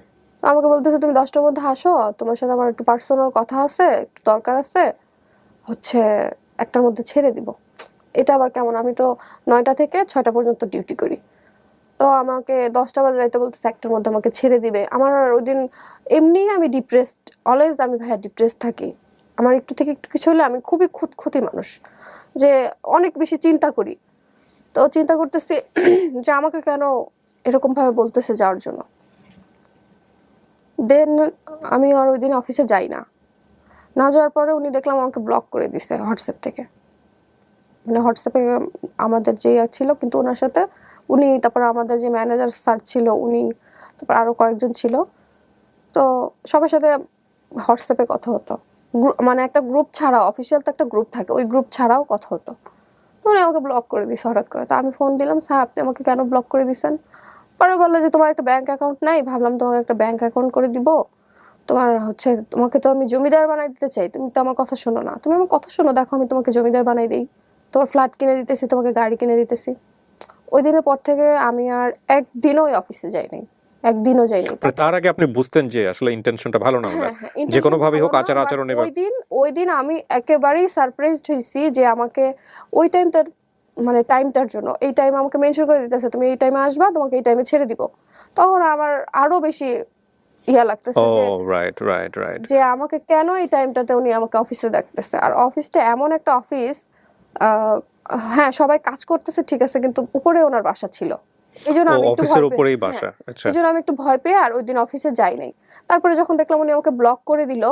আমাকে বলতেছে তুমি 10টার মধ্যে আসো, তোমার সাথে আমার একটু পার্সোনাল কথা আছে, একটু দরকার আছে, হচ্ছে 1টার মধ্যে ছেড়ে দিব। এটা আবার কেমন, আমি তো 9টা থেকে 6টা পর্যন্ত ডিউটি করি, তো আমাকে 10টা বাজে যাইতে বলতেছে 1টার মধ্যে আমাকে ছেড়ে দিবে। আমার ওই দিন এমনি আমি ডিপ্রেসড, অলওয়েজ আমি ভাইয়া ডিপ্রেসড থাকি। আমার একটু থেকে একটু কিছু হলে আমি খুবই খুঁতখুঁতি মানুষ, যে অনেক বেশি চিন্তা করি। তো চিন্তা করতেছি যে আমাকে কেন এরকম ভাবে বলতেছে যাওয়ার জন্য। দেন আমি আর ওই দিন অফিসে যাই না। না যাওয়ার পরে উনি দেখলাম আমাকে ব্লক করে দিছে হোয়াটসঅ্যাপ থেকে, মানে হোয়াটসঅ্যাপে আমাদের যে ছিল, কিন্তু ওনার সাথে উনি, তারপর আমাদের যে ম্যানেজার স্যার ছিল উনি, তারপর আরো কয়েকজন ছিল, তো সবার সাথে হোয়াটসঅ্যাপে কথা হতো। মানে একটা গ্রুপ ছাড়া, অফিসিয়াল তো একটা গ্রুপ থাকে, ওই গ্রুপ ছাড়াও কথা হতো। উনি আমাকে ব্লক করে দিছে হঠাৎ করে। তো আমি ফোন দিলাম, স্যার আপনি আমাকে কেন ব্লক করে দিছেন? পরে বললো যে তোমার একটা ব্যাংক অ্যাকাউন্ট নাই, ভাবলাম তোমাকে একটা ব্যাংক অ্যাকাউন্ট করে দিব। তোমার হচ্ছে, তোমাকে তো আমি জমিদার বানাই দিতে চাই, তুমি তো আমার কথা শোনো না। তুমি আমার কথা শোনো, দেখো আমি তোমাকে জমিদার বানাই দিই, তোমার ফ্ল্যাট কিনে দিতেছি, তোমাকে গাড়ি কিনে দিতেছি। ওই দিনের পর থেকে আমি আর একদিনও ওই অফিসে যাইনি, একদিনও যাইনি। তার আগে আপনি বুঝতেন যে আসলে ইন্টেনশনটা ভালো না, যে কোনো ভাবে হোক আচার আচরণে। ওই দিন আমি একেবারেই সারপ্রাইজড হয়েছি যে আমাকে ওই টাইমটা, মানে টাইমটার জন্য, এই টাইম আমাকে মেনশন করে দিতেছে, তুমি এই টাইমে আসবা, তোমাকে এই টাইমে ছেড়ে দিব। তখন আমার আরো বেশি ইয়া লাগতেছে যে রাইট যে আমাকে কেন এই টাইমটাতে উনি আমাকে অফিসে ডাকতেছে। আর অফিসটা এমন একটা অফিস, হ্যাঁ সবাই কাজ করতেছে ঠিক আছে, কিন্তু উপরে ওনার বাসা ছিল, এই জন্য আমি একটু অফিসের উপরেই বাসা। আচ্ছা, এই জন্য আমি একটু ভয় পেয়ে আর ওই দিন অফিসে যাই নাই। তারপরে যখন দেখলাম উনি আমাকে ব্লক করে দিল,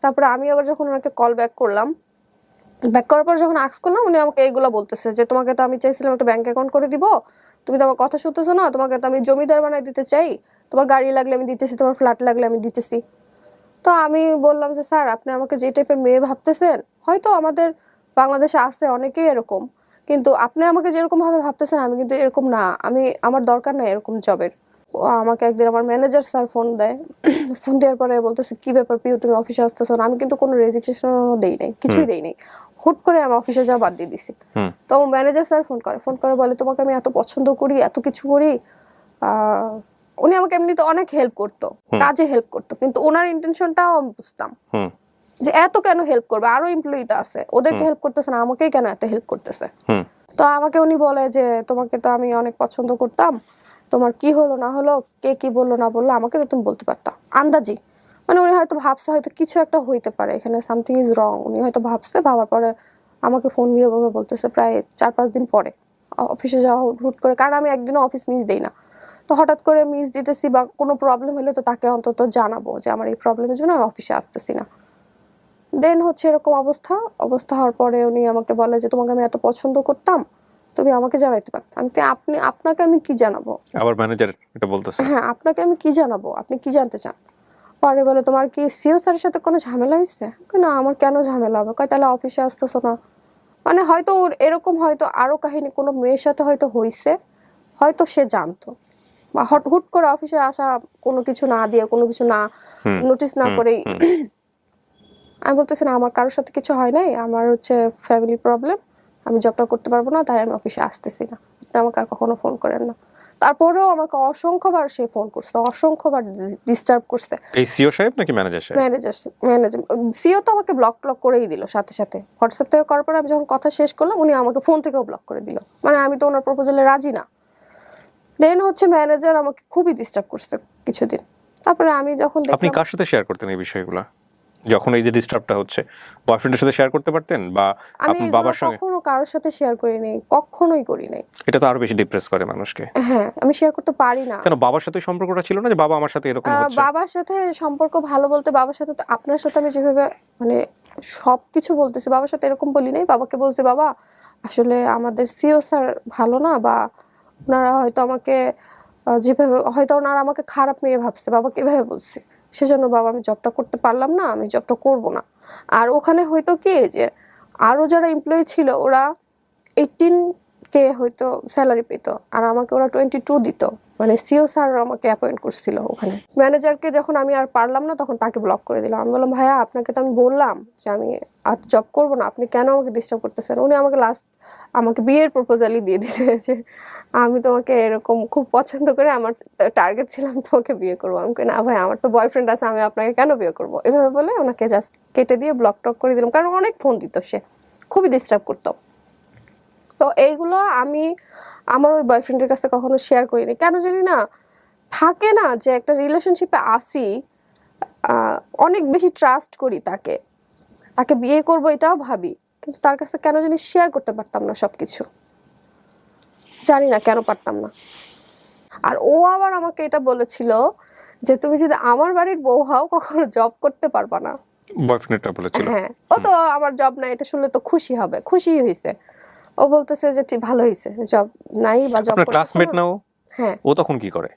তারপরে আমি আবার যখন ওনাকে কল ব্যাক করলাম, ব্যাক করার পর যখন আস্ক করলাম, উনি আমাকে এইগুলো বলতেছে যে তোমাকে তো আমি চাইছিলাম একটা ব্যাংক অ্যাকাউন্ট করে দিব, তুমি তো আমার কথা শুনতেছো না, তোমাকে তো আমি জমিদার বানাই দিতে চাই, তোমার গাড়ি লাগলে আমি দিতেছি, তোমার ফ্ল্যাট লাগলে আমি দিতেছি। তো আমি বললাম যে স্যার আপনি আমাকে যে টাইপের মেয়ে ভাবতেছেন, হয়তো আমাদের বাংলাদেশে আছে অনেকেই এরকম, কিন্তু আপনি আমাকে যেরকম ভাবে ভাবতেছেন আমি কিন্তু এরকম না, আমার দরকার নাই এরকম জবের। আমাকে একদিন আমার ম্যানেজার স্যার ফোন দেয়, ফোন দেওয়ার পরে বলতেছে কি ব্যাপার পিউ তুমি অফিসে আসতেছো না? আমি কিন্তু কোনো রেজিস্ট্রেশনও দেই নাই, কিছুই দেই নাই, হুট করে আমি অফিসে যাওয়া বাদ দিয়ে দিছি। তো ম্যানেজার স্যার ফোন করে বলে তোমাকে আমি এত পছন্দ করি, এত কিছু করি। উনি আমাকে এমনিতে অনেক হেল্প করতো, কাজে হেল্প করতো, কিন্তু ওনার ইন্টেনশনটাও আমি বুঝতাম যে এত কেন হেল্প করবে, আরো এমপ্লয়ি তো আছে, ওদেরকে হেল্প করতেছে না, আমাকেই কেন এত হেল্প করতেছে। তো আমাকে উনি বলে যে তোমাকে তো আমি অনেক পছন্দ করতাম, তোমার কি হলো না হলো, কে কি বললো না বললো, আমাকে তো তুমি বলতে পারতা আন্দাজি। মানে উনি হয়তো ভাবছে হয়তো কিছু একটা হইতে পারে এখানে, সামথিং ইজ রং, উনি হয়তো ভাবছে। ভাবার পরে আমাকে ফোন দিয়ে বলতেছে প্রায় 4-5 দিন পরে অফিসে যাওয়া হুট করে, কারণ আমি একদিনও অফিস মিস দেই না। তো হঠাৎ করে মিস দিতেছি বা কোনো প্রবলেম হলে তো তাকে অন্তত জানাবো যে আমার এই প্রবলেমের জন্য আমি অফিসে আসতেছি না। দেন হচ্ছে এরকম অবস্থা হওয়ার পরে উনি আমাকে বলে যে তোমাকে আমি এত পছন্দ করতাম, তুমি আমাকে জানাইতে পারতে। আপনাকে আমি কি জানাবো? আবার ম্যানেজার এটা বলতেছে? হ্যাঁ, আপনাকে আমি কি জানাবো, আপনি কি জানতে চান? পরে বলে তোমার কি সিও স্যারের সাথে কোনো ঝামেলা হয়েছে? না, আমার কেন ঝামেলা হবে? কয় তাহলে অফিসে আসতেছো না? মানে হয়তো ওর এরকম হয়তো আরো কাহিনী কোনো মেয়ের সাথে হয়তো হইছে, হয়তো সে জানতো, বা হুট করে অফিসে আসা, কোনো কিছু না দিয়ে, কোনো কিছু না নোটিস না করেই। আমি বলতেছি না, আমার কারোর সাথে কিছু হয় নাই, আমার হচ্ছে ফ্যামিলি প্রবলেম, আমি জবটা করতে পারবো না, তাই আমি অফিসে আসতেছি না, আপনি আমাকে আর কখনো ফোন করেন না। তারপরেও আমাকে অসংখ্যবার সে ফোন করছে, অসংখ্যবার ডিস্টার্ব করছে। এই সিও সাহেব নাকি ম্যানেজার সাহেব? ম্যানেজার সিও তো আমাকে ব্লক করেই দিল সাথে সাথে। হোয়াটসঅ্যাপ থেকে করার পরে আমি যখন কথা শেষ করলাম, উনি আমাকে ফোন থেকেও ব্লক করে দিল। মানে আমি তো ওনার প্রপোজালে রাজি না। দেন হচ্ছে ম্যানেজার আমাকে খুবই ডিস্টার্ব করছে কিছুদিন। তারপরে আমি যখন আপনি দেখলাম, কার সাথে শেয়ার করতেন এই বিষয়গুলো যখন এই যে ডিস্টার্বটা হচ্ছে? বয়ফ্রেন্ডের সাথে শেয়ার করতে পারতেন, বা আমি আপনার এগুলো বাবার সঙ্গে? কখনো কারোর সাথে শেয়ার করি নাই, কখনোই করি নাই। এটা তো আরো বেশি ডিপ্রেস করে মানুষকে। হ্যাঁ, আমি শেয়ার করতে পারি না। কেন বাবার সাথে সম্পর্কটা ছিল না যে বাবা আমার সাথে এরকম হচ্ছে? বাবার সাথে সম্পর্ক ভালো বলতে, বাবার সাথে তো আপনার সাথে আমি যেভাবে মানে সবকিছু বলতেছি, বাবার সাথে এরকম বলি নাই। বাবাকে বলছি, বাবা আসলে আমাদের সিও স্যার ভালো না, বা ওনারা হয়তো আমাকে যেভাবে, হয়তো ওনারা আমাকে খারাপ মেয়ে ভাবছে, বাবাকে এভাবে বলছি। সেজন্য বাবা আমি জবটা করতে পারলাম না, আমি জবটা করব না। আর ওখানে হয়তো কি যে আরো যারা এমপ্লয়ি ছিল, ওরা 18K হয়তো স্যালারি পেত, আর আমাকে ওরা 22 দিত। মানে সিও স্যার আমাকে অ্যাপয়েন্ট করছিল ওখানে। ম্যানেজারকে যখন আমি আর পারলাম না, তখন তাকে ব্লক করে দিলাম। আমি বললাম, ভাইয়া আপনাকে তো আমি বললাম যে আমি আর জব করবো না, আপনি কেন আমাকে ডিস্টার্ব করতেছেন? উনি আমাকে আমাকে বিয়ের প্রপোজালই দিয়ে দিয়েছে যে আমি তোমাকে এরকম খুব পছন্দ করে, আমার টার্গেট ছিল আমি তোমাকে বিয়ে করবো। আমি না ভাই, আমার তো বয়ফ্রেন্ড আছে, আমি আপনাকে কেন বিয়ে করবো? এভাবে বলে ওনাকে জাস্ট কেটে দিয়ে ব্লক টক করে দিলাম, কারণ অনেক ফোন দিত, সে খুবই ডিস্টার্ব করতো। তো এইগুলো আমি আমার ওই বয়ফ্রেন্ডের কাছে কখনো শেয়ার করিনি, কেন জানি না। থাকে না যে একটা রিলেশনশিপে আসি, অনেক বেশি ট্রাস্ট করি তাকে, তাকে বিয়ে করব এটাও ভাবি, কিন্তু তার কাছে কেন জানি শেয়ার করতে পারতাম না সবকিছু, জানি না কেন পারতাম না। আর ও আবার আমাকে এটা বলেছিল যে তুমি যদি আমার বাড়ির বউ হও, কখনো জব করতে পারবা না। বয়ফ্রেন্ডটা বলেছিল? হ্যাঁ, ও তো আমার জব নাই এটা শুনলে তো খুশি হবে, খুশি হয়েছে। ও বলতেছে যে ঠিক ভালো হয়েছে, জব নাই বা জব আপনার করতেছে ক্লাসমেট না। না ও? হ্যাঁ, ও তখন কি করে?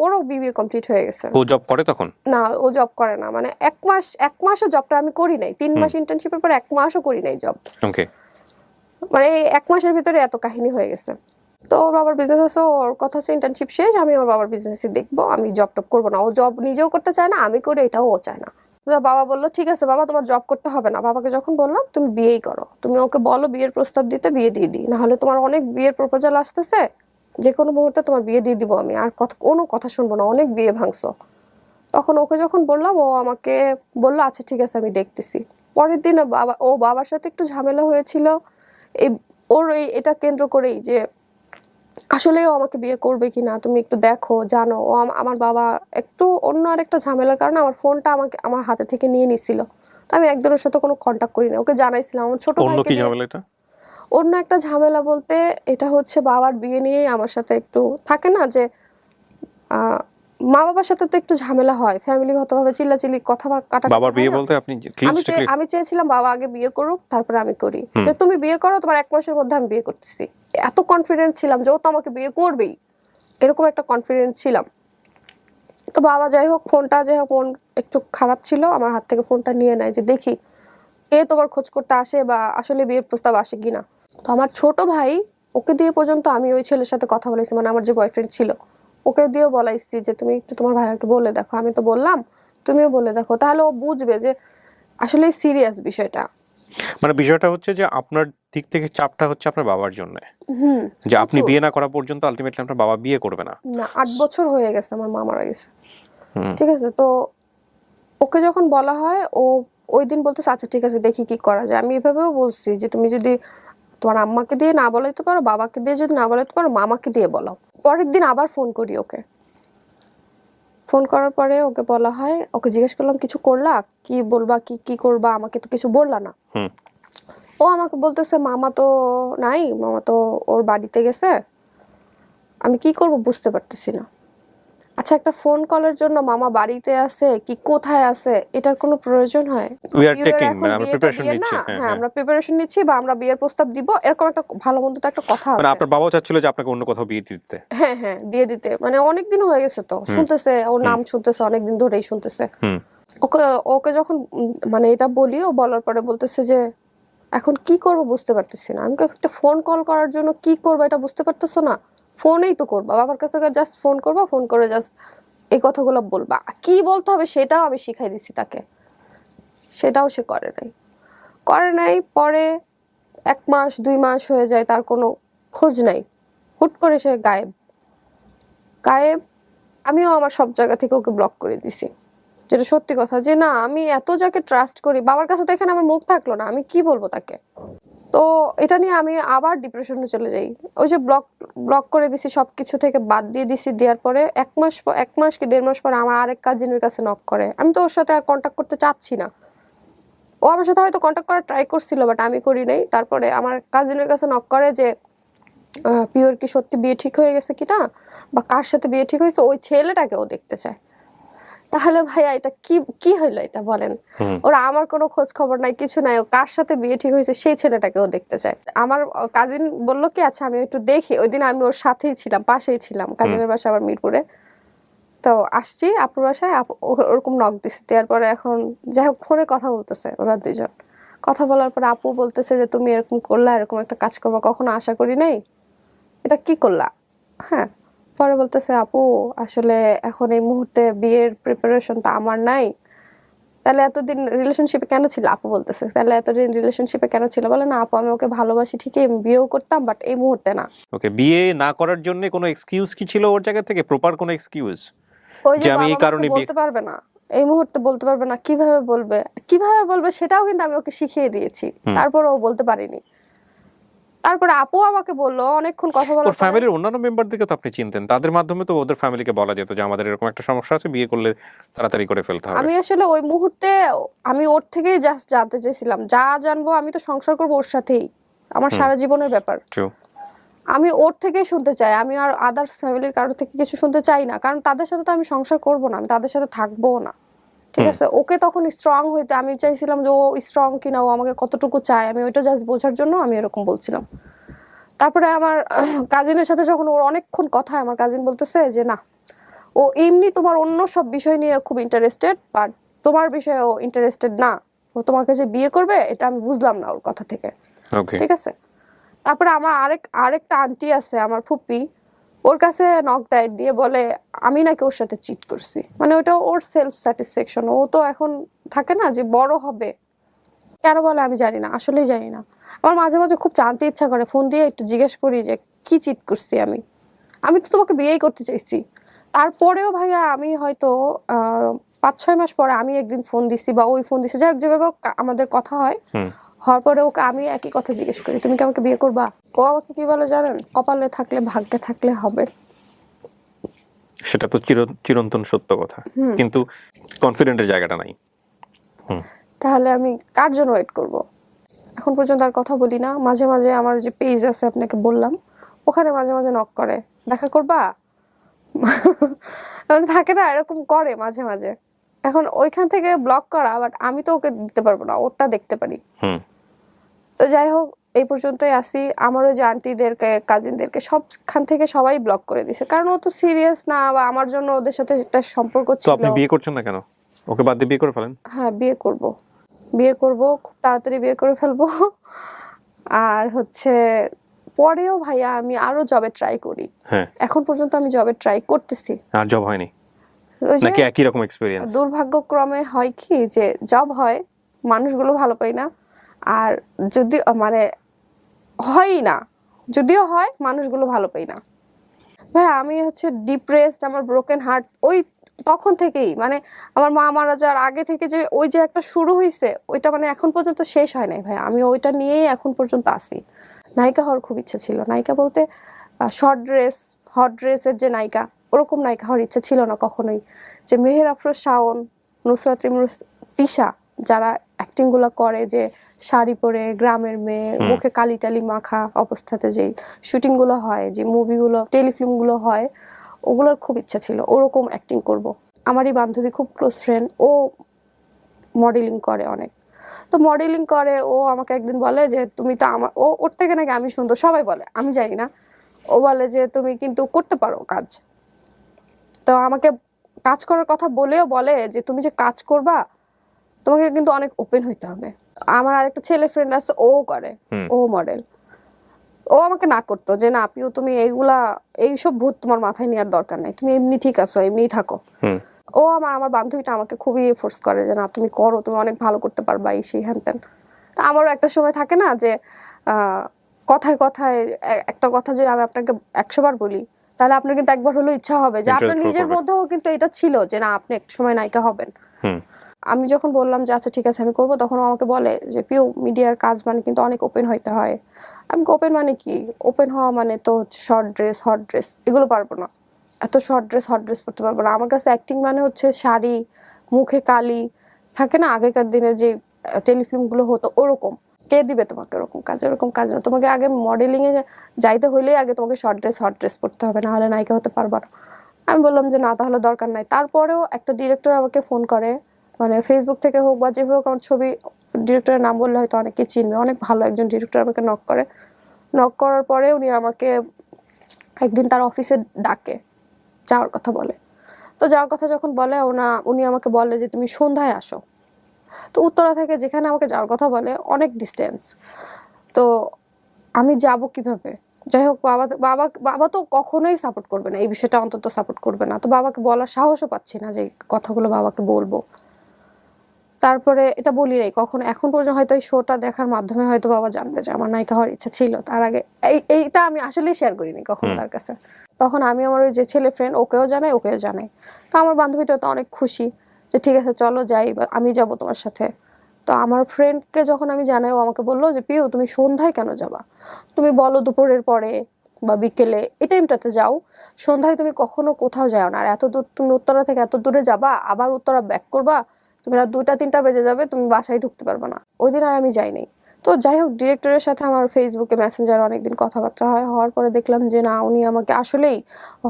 ওরও বিবিএ কমপ্লিট হয়ে গেছে। ও জব করে তখন? না, ও জব করে না, মানে এক মাসও জবটা আমি করি নাই, 3 মাস ইন্টার্নশিপের পর 1 মাসও করি নাই জব। ওকে। মানে এই 1 মাসের ভিতরে এত কাহিনী হয়ে গেছে। তো ওর বাবার বিজনেস আছে, ওর কথা হচ্ছে ইন্টার্নশিপ শেষ, আমি ওর বাবার বিজনেসই দেখবো, আমি জব টব করবো না। ও জব নিজেও করতে চায় না, আমি করে এটাও ও চায় না। তো বাবা বললো ঠিক আছে বাবা, তোমার জব করতে হবে না। বাবাকে যখন বললাম তুমি বিয়েই করো, তুমি ওকে বলো বিয়ের প্রস্তাব দিতে, বিয়ে দিয়ে দিই, নাহলে তোমার অনেক বিয়ের প্রপোজাল আসতেছে, যে কোনো মুহূর্তে তোমার বিয়ে দিয়ে দিব আমি, আর কোনো কথা শুনবো না, অনেক বিয়ে ভাঙছো। তখন ওকে যখন বললাম, ও আমাকে বললো আচ্ছা ঠিক আছে আমি দেখতেছি। পরের দিন বাবার সাথে একটু ঝামেলা হয়েছিল এই এটা কেন্দ্র করেই, যে আসলে ও আমাকে বিয়ে করবে কিনা, তুমি একটু দেখো জানো। আমার বাবা একটু অন্য আরেকটা ঝামেলার কারণে আমার ফোনটা আমার হাতে থেকে নিয়ে নিছিল। তো আমি একজনের সাথে কোনো কন্টাক্ট করি না, ওকে জানাইছিলাম আমার ছোট অন্য ভাইকে কি দিয়ে। ঝামেলা এটা? অন্য একটা ঝামেলা বলতে এটা হচ্ছে বাবার বিয়ে নিয়েই আমার সাথে একটু থাকে না যে আহ মা বাবার সাথে তো একটু ঝামেলা হয়, ফ্যামিলিগতভাবে চিল্লাচিল্লি কথা কাটাকাটি বাবার হয় বিয়ে না? বলতে আপনি ক্লিন স্ট্রিক্টলি? আমি চেয়েছিলাম বাবা আগে বিয়ে করুক, তারপরে আমি করি, যে তুমি বিয়ে করো, তোমার 1 মাসের মধ্যে আমি বিয়ে করতেছি। এত কনফিডেন্ট ছিলাম যে ও তো আমাকে বিয়ে করবেই, এরকম একটা কনফিডেন্স ছিলাম। তো বাবা যাই হোক, ফোনটা যাই হোক, মন একটু খারাপ ছিল, আমার হাত থেকে ফোনটা নিয়ে নেয় যে দেখি কে তোমার খোঁজ করতে আসে, বা আসলে বিয়ের প্রস্তাব আসে কিনা। তো আমার ছোট ভাই, ওকে দিয়ে পর্যন্ত আমি ওই ছেলের সাথে কথা বলেছি, মানে আমার যে বয়ফ্রেন্ড ছিল, ওকে দিয়েও বলাইছি যে তুমি একটু তোমার ভাইয়াকে বলে দেখো, আমি তো বললাম তুমিও বলে দেখো, তাহলে ও বুঝবে যে আসলে সিরিয়াস বিষয়টা। মানে বিষয়টা হচ্ছে যে আপনার দিক থেকে চাপটা হচ্ছে আপনার বাবার জন্য, যে আপনি প্রচুর। বিয়ে না করা পর্যন্ত আলটিমেটলি আপনার বাবা বিয়ে করবে না। না, 8 বছর হয়ে গেছে, আমার মা মারা গেছে। ঠিক আছে, তো ওকে যখন বলা হয়, ও ওই দিন বলতেছে আচ্ছা ঠিক আছে দেখি কি করা যায়। আমি এভাবেও বলছি যে তুমি যদি তোমার আম্মাকে দিয়ে না বলাইতে পারো, বাবাকে দিয়ে যদি না বলাইতে পারো, মামাকে দিয়ে বলাও। পরের দিন আবার ফোন করি ওকে, ফোন করার পরে ওকে বলা হয়, ওকে জিজ্ঞেস করলাম কিছু করলা, কি বলবা, কি করবা, আমাকে তো কিছু বললা না। ও আমাকে বলতেছে মামা তো নাই, মামা তো ওর বাড়িতে গেছে, আমি কি করব বুঝতে পারতেছি না। আচ্ছা, একটা ফোন কলের জন্য মামা বাড়িতে আছে কি কোথায় আছে এটার কোনো প্রয়োজন হয়? উই আর বিয়ের টেকিং, এখন মানে আমরা বিয়েটা প্রিপারেশন দিয়ে নিচ্ছি। না, হ্যাঁ, হ্যাঁ হ্যাঁ। আমরা প্রিপারেশন নিচ্ছি বা আমরা বিয়ের প্রস্তাব দিব, এরকম একটা ভালো মন্দ তো একটা কথা মানে আছে। আপনার বাবাও চাচ্ছিল যে আপনাকে অন্য কোথাও বিয়ে দিতে। হ্যাঁ হ্যাঁ, দিয়ে দিতে, মানে অনেকদিন হয়ে গেছে তো শুনতেছে, ওর নাম শুনতেছে অনেকদিন ধরেই শুনতেছে। হুম। ওকে ওকে যখন মানে এটা বলি, ও বলার পরে বলতেছে যে এখন কি করব বুঝতে পারতেছি না। আমি একটা ফোন কল করার জন্য কি করবো এটা বুঝতে পারতেছো না? ফোনেই তো করবা, বাবার কাছে জাস্ট ফোন করবা, ফোন করে জাস্ট এই কথাগুলো বলবা, কি বলতে হবে সেটাও আমি শিখাই দিছি তাকে, সেটাও সে করে নাই। পরে 1 মাস 2 মাস হয়ে যায়, তার কোনো খোঁজ নাই, হুট করে সে গায়েব। আমিও আমার সব জায়গা থেকে ওকে ব্লক করে দিছি, যেটা সত্যি কথা, যে না আমি এত যাকে ট্রাস্ট করি, বাবার কাছে তো এখানে আমার মুখ থাকলো না, আমি কি বলবো তাকে। তো এটা নিয়ে আমি আবার ডিপ্রেশনে চলে যাই। ওই যে ব্লক করে দিছি, সবকিছু থেকে বাদ দিয়ে দিছি, দেওয়ার পরে 1 মাস কি 1.5 মাস পরে আমার আরেক কাজিনের কাছে নক করে। আমি তো ওর সাথে আর কন্ট্যাক্ট করতে চাচ্ছি না, ও আমার সাথে হয়তো কন্ট্যাক্ট করার ট্রাই করছিল, বাট আমি করি নাই। তারপরে আমার কাজিনের কাছে নক করে যে পিওর কি সত্যি বিয়ে ঠিক হয়ে গেছে কিনা, বা কার সাথে বিয়ে ঠিক হয়েছে, ওই ছেলেটাকে ও দেখতে চায়। তাহলে ভাইয়া এটা কি কি হইলো এটা বলেন? ওরা আমার কোনো খোঁজ খবর নাই, কিছু নাই, ও কার সাথে বিয়ে ঠিক হয়েছে সেই ছেলেটাকেও দেখতে চায়। আমার কাজিন বললো কি আচ্ছা আমি একটু দেখি, ওই দিন আমি ওর সাথেই ছিলাম, পাশেই ছিলাম, কাজিনের বাসা আবার মিরপুরে। তো আসছি আপুর বাসায়, ওরকম নক দিছে, দেওয়ার পরে এখন যাই হোক ফোনে কথা বলতেছে ওরা দুজন। কথা বলার পরে আপু বলতেছে যে তুমি এরকম করলা, এরকম একটা কাজ করবো কখনো আশা করি নাই, এটা কি করলা? হ্যাঁ। পরে বলতেছে আপু আসলে এখন এই মুহূর্তে বিয়ের প্রিপারেশন তো আমার নাই। তাহলে এতদিন রিলেশনশিপে কেন ছিল? আপু বলতেছে তাহলে এতদিন রিলেশনশিপে কেন ছিল? বলে না আপু আমি ওকে ভালোবাসি ঠিকই, আমি বিয়েও করতাম, বাট এই মুহূর্তে না। ওকে, বিয়ে না করার জন্য কোনো এক্সকিউজ কি ছিল ওর জায়গা থেকে, প্রপার কোনো এক্সকিউজ ওই যে যে আমি বাবা এই মাকে কারণে বিয়ে? বলতে পারবে না, এই মুহূর্তে বলতে পারবে না, কিভাবে বলবে সেটাও কিন্তু আমি ওকে শিখিয়ে দিয়েছি, তারপর ও বলতে পারিনি। তারপরে আপু আমাকে বললো অনেকক্ষণ কথা বলার ওর পরে, ফ্যামিলির অন্যান্য মেম্বারদেরকে তো আপনি চিনতেন, তাদের মাধ্যমে তো ওদের ফ্যামিলিকে বলা যেত যে আমাদের এরকম একটা সমস্যা আছে, বিয়ে করলে তাড়াতাড়ি করে ফেলতে হবে। আমি আসলে ওই মুহূর্তে আমি ওর থেকেই জাস্ট জানতে চাইছিলাম, যা জানবো আমি তো সংসার করবো ওর সাথেই, আমার সারা জীবনের ব্যাপার, ট্রু। আমি ওর থেকেই শুনতে চাই, আমি আর আদার্স ফ্যামিলির কারোর থেকে কিছু শুনতে চাই না, কারণ তাদের সাথে তো আমি সংসার করবো না, আমি তাদের সাথে থাকবো না। ঠিক আছে, ওকে তখন স্ট্রং হইতে আমি চাইছিলাম যে ও স্ট্রং কিনা, ও আমাকে কতটুকু চায়, আমি ওইটা জাস্ট বোঝার জন্য আমি এরকম বলছিলাম। তারপরে আমার কাজিনের সাথে যখন ওর অনেকক্ষণ কথা, আমার কাজিন বলতেছে যে না ও এমনি তোমার অন্য সব বিষয় নিয়ে খুব ইন্টারেস্টেড, বাট তোমার বিষয়ে ও ইন্টারেস্টেড না, ও তোমাকে যে বিয়ে করবে এটা আমি বুঝলাম না ওর কথা থেকে। ওকে। ঠিক আছে। তারপরে আমার আরেকটা আন্টি আছে, আমার ফুপি, ওর কাছে নক দেয়, দিয়ে বলে আমি নাকি ওর সাথে চিট করছি, মানে ওটা ওর সেলফ স্যাটিসফ্যাকশন, ও তো এখন থাকে না যে বড় হবে, কেন বলে আমি জানি না, আসলেই জানি না। আমার মাঝে মাঝে খুব জানতে ইচ্ছা করে, ফোন দিয়ে একটু জিজ্ঞেস করি যে কি চিট করছি আমি তো তোমাকে বিয়েই করতে চাইছি। তারপরেও ভাইয়া আমি হয়তো 5-6 মাস পরে আমি একদিন ফোন দিছি বা ওই ফোন দিছে, যাই হোক যেভাবে আমাদের কথা হয়, হওয়ার পরে ওকে আমি একই কথা জিজ্ঞেস করি তুমি কি আমাকে বিয়ে করবা? ও আমাকে কি বলে জানেন? কপালে থাকলে ভাগ্যে থাকলে হবে। সেটা তো চিরন্তন সত্য কথা, কিন্তু কনফিডেন্টের জায়গাটা নাই। তাহলে আমি কার জন্য ওয়েট করব? এখন পর্যন্ত আর কথা বলি না। মাঝে মাঝে আমার যে পেজ আছে আপনাকে বললাম, ওখানে মাঝে মাঝে নক করে, দেখা করবা? থাকে না এরকম করে মাঝে মাঝে। এখন ওইখান থেকে ব্লক করা, বাট আমি তো ওকে দিতে পারবো না, ওরটা দেখতে পারি। তো যাই হোক এই পর্যন্তই আসি। আমারও যে আন্টিদেরকে কাজিনদেরকে সবখান থেকে সবাই ব্লক করে দিছে, কারণ ও তো সিরিয়াস না, বা আমার জন্য ওদের সাথে একটা সম্পর্ক তো ছিল। আপনি বিয়ে করছেন না কেন? ওকে বাদ দিয়ে বিয়ে করে ফেলেন। হ্যাঁ বিয়ে করব খুব তাড়াতাড়ি বিয়ে করে ফেলবো। আর হচ্ছে পরেও ভাইয়া আমি আরো জবে ট্রাই করি। হ্যাঁ। এখন পর্যন্ত আমি জবে ট্রাই করতেছি। আর জব হয়নি ওই যে নাকি একই রকম এক্সপেরিয়েন্স? দুর্ভাগ্যক্রমে হয় কি যে জব হয়, মানুষগুলো ভালো পাই না, আর যদি মানে হয়ই না, যদিও হয় মানুষগুলো ভালো পাই না। ভাই আমি হচ্ছে ডিপ্রেসড, আমার ব্রোকেন হার্ট ওই তখন থেকেই, মানে আমার মা মারা যাওয়ার আগে থেকে যে ওই যে একটা শুরু হয়েছে, ওইটা মানে এখন পর্যন্ত শেষ হয় নাই ভাই, আমি ওইটা নিয়েই এখন পর্যন্ত আসি। নায়িকা হওয়ার খুব ইচ্ছা ছিল, নায়িকা বলতে হট ড্রেসের যে নায়িকা, ওরকম নায়িকা হওয়ার ইচ্ছা ছিল না কখনোই। যে মেহের আফরোজ শাওন, নুসরাত ইমরোজ, তিশা, যারা অ্যাক্টিং গুলো করে, যে শাড়ি পরে গ্রামের মেয়ে, মুখে কালি টালি মাখা অবস্থাতে যেই শুটিং গুলো হয়, যে মুভিগুলো টেলিফিল্ম গুলো হয়, ওগুলোর খুব ইচ্ছা ছিল ওরকম অ্যাক্টিং করব। আমারই বান্ধবী খুব ক্লোজ ফ্রেন্ড, ও মডেলিং করে অনেক। তো মডেলিং করে, ও আমাকে একদিন বলে যে তুমি তো আমার, ওর থেকে নাকি আমি সুন্দর সবাই বলে, আমি জানি না। ও বলে যে তুমি কিন্তু করতে পারো কাজ। তো আমাকে কাজ করার কথা বলেও বলে যে তুমি যে কাজ করবা তোমাকে কিন্তু অনেক ওপেন হইতে হবে। আমার আরেকটা ছেলে ফ্রেন্ড আছে, ও করে, ও মডেল। ও আমাকে না করতো যে না পিউ তুমি এইসব ভূত তোমার মাথায় নেওয়ার দরকার নাই, তুমি এমনি ঠিক আছো, এমনিই থাকো। ও আমার বান্ধবীটা আমাকে খুবই ফোর্স করে যে না তুমি করো, তুমি অনেক ভালো করতে পারবা, এই সেই হ্যান ত্যান। তা আমারও একটা সময় থাকে না যে কথায় কথায় একটা কথা যদি আমি আপনাকে 100 বার বলি তাহলে আপনার কিন্তু একবার হলেও ইচ্ছা হবে যে আপনার নিজের মধ্যেও কিন্তু এটা ছিল যে না আপনি একটা সময় নায়িকা হবেন। আমি যখন বললাম যে আচ্ছা ঠিক আছে আমি করবো, তখন আমাকে বলে যে পিউ মিডিয়ার কাজ মানে কিন্তু অনেক ওপেন হইতে হয়। আমি ওপেন মানে কি, ওপেন হওয়া মানে তো হচ্ছে শর্ট ড্রেস হট ড্রেস এগুলো পারবো না, এত শর্ট ড্রেস হট ড্রেস পরতে পারবো না। আমার কাছে অ্যাক্টিং মানে হচ্ছে শাড়ি, মুখে কালি থাকে না, আগেকার দিনের যে টেলিফিল্ম গুলো হতো ওরকম। কে দিবে তোমাকে ওরকম কাজ? ওরকম কাজ না, তোমাকে আগে মডেলিং এ যাইতে হইলেই আগে তোমাকে শর্ট ড্রেস হট ড্রেস পরতে হবে, না হলে নায়িকা হতে পারবা না। আমি বললাম যে না তাহলে দরকার নাই। তারপরেও একটা ডিরেক্টর আমাকে ফোন করে, মানে ফেসবুক থেকে হোক বা যেভাবে হোক, আমার ছবি, ডিরেক্টরের নাম বললে হয়তো অনেকে চিনবে, অনেক ভালো একজন ডিরেক্টর আমাকে নক করে। নক করার পরে উনি আমাকে একদিন তার অফিসে ডাকে, যাওয়ার কথা বলে। তো যাওয়ার কথা যখন বলে উনি আমাকে বলে যে তুমি সন্ধ্যায় আসো। তো উত্তরা থেকে যেখানে আমাকে যাওয়ার কথা বলে অনেক ডিস্টেন্স, তো আমি যাব কিভাবে? যাই হোক, বাবা বাবা তো কখনোই সাপোর্ট করবে না, এই বিষয়টা অন্তত সাপোর্ট করবে না। তো বাবাকে বলার সাহসও পাচ্ছি না যে কথাগুলো বাবাকে বলবো। তারপরে এটা বলি নাই কখনো, এখন পর্যন্ত হয়তো এই শোটা দেখার মাধ্যমে হয়তো বাবা জানবে যে আমার নায়িকা হওয়ার ইচ্ছা ছিল। তার আগে এইটা আমি আসলেই শেয়ার করিনি কখনো তার কাছে। তখন আমি আমার ওই যে ছেলে ফ্রেন্ড ওকেও জানাই। তো আমার বান্ধবীটা তো অনেক খুশি যে ঠিক আছে চলো যাই, আমি যাব তোমার সাথে। তো আমার ফ্রেন্ডকে যখন আমি জানাই, ও আমাকে বললো যে পিউ তুমি সন্ধ্যায় কেন যাবা? তুমি বলো দুপুরের পরে বা বিকেলে, এই টাইমটাতে যাও, সন্ধ্যায় তুমি কখনো কোথাও যাও না। আর এত দূর তুমি উত্তরা থেকে এত দূরে যাবা, আবার উত্তরা ব্যাক করবা, তুমি রাত 2টা-3টা বেজে যাবে, তুমি বাসায় ঢুকতে পারবে না। ওই দিন আর আমি যাইনি। তো যাই হোক, ডিরেক্টরের সাথে আমার ফেসবুকে মেসেঞ্জারে অনেকদিন কথাবার্তা হওয়ার পরে দেখলাম যে না উনি আমাকে আসলেই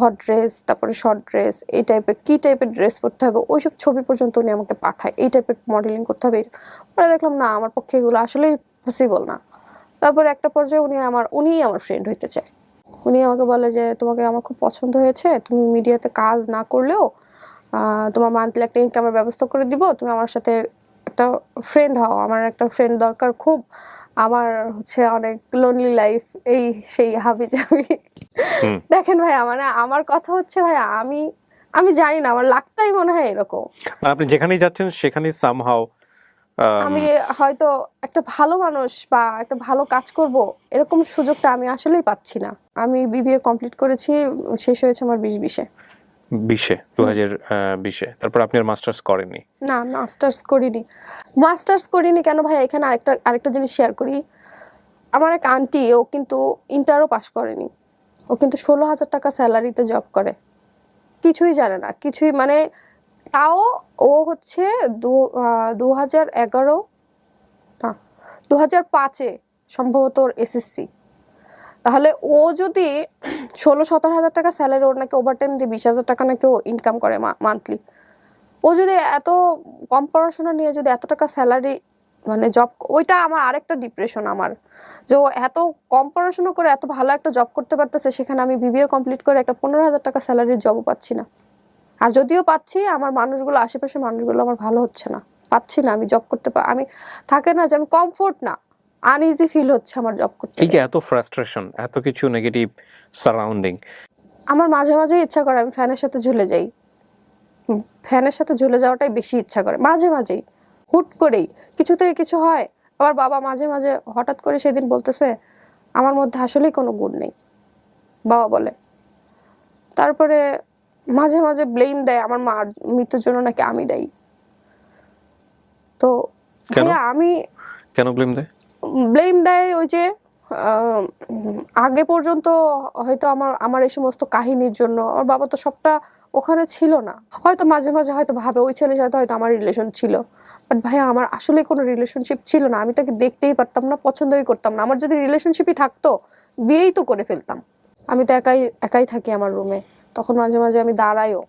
হট ড্রেস, তারপরে শর্ট ড্রেস, এই টাইপের কি টাইপের ড্রেস পরতে হবে ওইসব ছবি পর্যন্ত উনি আমাকে পাঠায়, এই টাইপের মডেলিং করতে হবে। পরে দেখলাম না আমার পক্ষে এগুলো আসলেই পসিবল না। তারপরে একটা পর্যায়ে উনিই আমার ফ্রেন্ড হইতে চায়। উনি আমাকে বলে যে তোমাকে আমার খুব পছন্দ হয়েছে, তুমি মিডিয়াতে কাজ না করলেও তোমার মান্থলি একটা ইনকামের ব্যবস্থা করে দিব, তুমি আমার সাথে একটা ফ্রেন্ড হও, আমার একটা ফ্রেন্ড দরকার খুব, আমার হচ্ছে অনেক লোনলি লাইফ, এই সেই হাবি জাবি। দেখেন ভাই, মানে আমার কথা হচ্ছে ভাই, আমি জানি না, আমার লাগতাই মনে হয় এরকম। আপনি যেখানেই যাচ্ছেন সেখানেই সামহাও আমি হয়তো একটা ভালো মানুষ বা একটা ভালো কাজ করব এরকম সুযোগটা আমি আসলেই পাচ্ছি না। আমি বিবিএ কমপ্লিট করেছি, শেষ হয়েছে আমার 2020-এ। 2020-এ তারপর আপনি আর মাস্টার্স করেননি? না, মাস্টার্স করিনি কেন ভাই? এখানে আরেকটা জিনিস শেয়ার করি। আমার এক আন্টি, ও কিন্তু ইন্টারও পাস করেনি, ও কিন্তু 16,000 টাকা স্যালারিতে জব করে, কিছুই জানে না, কিছুই মানে। তাও ও হচ্ছে 2011 না 2005-এ সম্ভবত ওর এসএসসি। তাহলে ও যদি 16-17 হাজার টাকা স্যালারি, ওর নাকি ওভারটাইম দিয়ে 20,000 টাকা নাকি ও ইনকাম করে মান্থলি। ও যদি এত কম পড়াশোনা নিয়ে যদি এত টাকা স্যালারি মানে জব, ওইটা আমার আরেকটা ডিপ্রেশন আমার, যে ও এত কম পড়াশোনা করে এত ভালো একটা জব করতে পারতেছে, সেখানে আমি বিবিএ কমপ্লিট করে একটা 15,000 টাকা স্যালারির জবও পাচ্ছি না। আর যদিও পাচ্ছি, আমার মানুষগুলো, আশেপাশের মানুষগুলো আমার ভালো হচ্ছে না, পাচ্ছি না আমি জব করতে আমি থাকে না যে আমি কমফোর্ট না, আনইজি ফিল হচ্ছে আমার জব করতে। এই যে এত ফ্রাস্ট্রেশন, এত কিছু নেগেটিভ সারাউন্ডিং, আমার মাঝে মাঝে ইচ্ছা করে আমি ফ্যানের সাথে ঝুলে যাই। ফ্যানের সাথে ঝুলে যাওয়াটাই বেশি ইচ্ছা করে মাঝে মাঝেই, হুট করেই কিছু থেকে কিছু হয়। আবার বাবা মাঝে মাঝে হঠাৎ করে সেদিন বলতেছে আমার মধ্যে আসলেই কোনো গুণ নেই, বাবা বলে। তারপরে মাঝে মাঝে ব্লেম দেয় আমার মার মৃত্যুর জন্য নাকি আমি দায়ী। তো আমি কেন ব্লেম দেয় ওই যে আগে পর্যন্ত হয়তো আমার এই সমস্ত কাহিনীর জন্য আমার বাবা তো সবটা ওখানে ছিল না, হয়তো মাঝে মাঝে হয়তো ভাবে ওই ছেলের সাথে হয়তো আমার রিলেশন ছিল, বাট ভাইয়া আমার আসলে কোনো রিলেশনশিপ ছিল না, আমি তাকে দেখতেই পারতাম না, পছন্দই করতাম না। আমার যদি রিলেশনশিপই থাকতো বিয়েই তো করে ফেলতাম। আমি তো একাই থাকি আমার রুমে, তখন মাঝে মাঝে আমি দাঁড়াইও,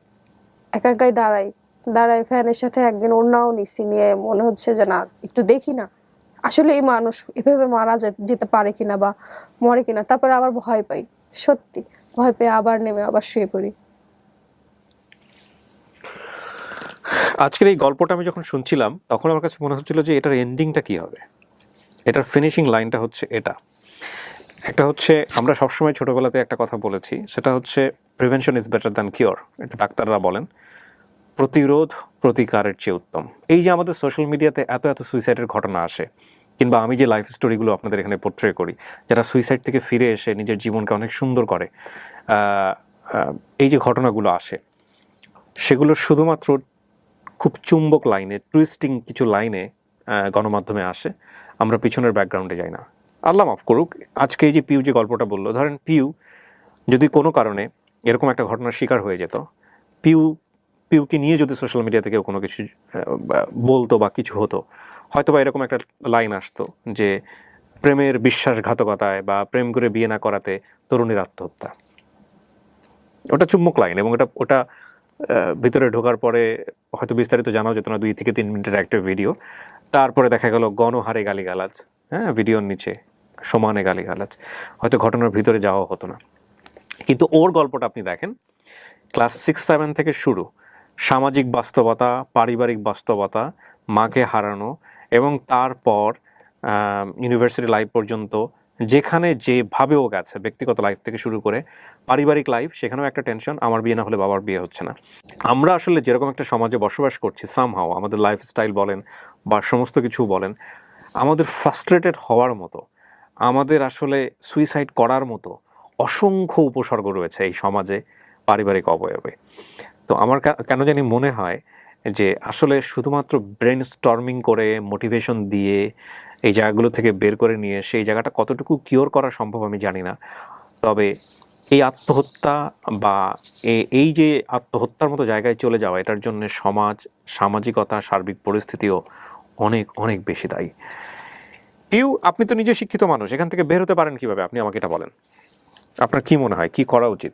একা একাই দাঁড়াই ফ্যানের সাথে। একদিন ওড়নাও নিছি, নিয়ে মনে হচ্ছে যে না একটু দেখি না আসলে এই মানুষ এভাবে মারা যেতে পারে কিনা বা মরে কিনা। তারপরে আবার ভয় পাই, সত্যি ভয় পেয়ে আবার নেমে আবার শুয়ে পড়ি। আজকের এই গল্পটা আমি যখন শুনছিলাম তখন আমার কাছে মনে হচ্ছিল যে এটার এন্ডিংটা কি হবে, এটার ফিনিশিং লাইনটা হচ্ছে এটা। একটা হচ্ছে আমরা সবসময় ছোটবেলাতে একটা কথা বলেছি, সেটা হচ্ছে prevention is better than cure. এটা ডাক্তাররা বলেন, প্রতিরোধ প্রতিকারের চেয়ে উত্তম। এই যে আমাদের সোশ্যাল মিডিয়াতে এত এত সুইসাইডের ঘটনা আসে, কিংবা আমি যে লাইফ স্টোরিগুলো আপনাদের এখানে পোর্ট্রে করি, যারা সুইসাইড থেকে ফিরে এসে নিজের জীবনকে অনেক সুন্দর করে, এই যে ঘটনাগুলো আসে, সেগুলো শুধুমাত্র খুব চুম্বক লাইনে, টুইস্টিং কিছু লাইনে গণমাধ্যমে আসে। আমরা পিছনের ব্যাকগ্রাউন্ডে যাই না। আল্লাহ মাফ করুক, আজকে এই যে পিউ যে গল্পটা বললো, ধরেন পিউ যদি কোনো কারণে এরকম একটা ঘটনার শিকার হয়ে যেত, পিউকে নিয়ে যদি সোশ্যাল মিডিয়া থেকে কোনো কিছু বলতো বা কিছু হতো, হয়তো বা এরকম একটা লাইন আসতো যে প্রেমের বিশ্বাসঘাতকতায় বা প্রেম করে বিয়ে না করাতে তরুণীর আত্মহত্যা। ওটা চুম্বক লাইন, এবং ওটা ভিতরে ঢোকার পরে হয়তো বিস্তারিত জানাও যেত না, 2 থেকে 3 মিনিটের একটা ভিডিও। তারপরে দেখা গেল গণহারে গালিগালাজ, হ্যাঁ, ভিডিওর নিচে সমানে গালিগালাজ, হয়তো ঘটনার ভিতরে যাওয়া হতো না। কিন্তু ওর গল্পটা আপনি দেখেন, ক্লাস 6-7 থেকে শুরু, সামাজিক বাস্তবতা, পারিবারিক বাস্তবতা, মাকে হারানো, এবং তারপর ইউনিভার্সিটি লাইফ পর্যন্ত যেখানে যেভাবেও গেছে, ব্যক্তিগত লাইফ থেকে শুরু করে পারিবারিক লাইফ, সেখানেও একটা টেনশন, আমার বিয়ে না হলে বাবার বিয়ে হচ্ছে না। আমরা আসলে যেরকম একটা সমাজে বসবাস করছি, সামহাও আমাদের লাইফস্টাইল বলেন বা সমস্ত কিছু বলেন, আমাদের ফ্রাস্ট্রেটেড হওয়ার মতো, আমাদের আসলে সুইসাইড করার মতো অসংখ্য উপসর্গ রয়েছে এই সমাজে, পারিবারিক অবয়বে। তো আমার কেন জানি মনে হয় যে আসলে শুধুমাত্র ব্রেন স্টর্মিং করে, মোটিভেশন দিয়ে এই জায়গাগুলো থেকে বের করে নিয়ে সেই জায়গাটা কতটুকু কিওর করা সম্ভব আমি জানি না। তবে এই আত্মহত্যা বা এই যে আত্মহত্যার মতো জায়গায় চলে যাওয়া, এটার জন্য সমাজ, সামাজিকতা, সার্বিক পরিস্থিতিও অনেক অনেক বেশি দায়ী। আপনি তো নিজে শিক্ষিত মানুষ, এখান থেকে বের হতে পারেন কিভাবে? আপনি আমাকে এটা বলেন, আপনার কি মনে হয় কি করা উচিত?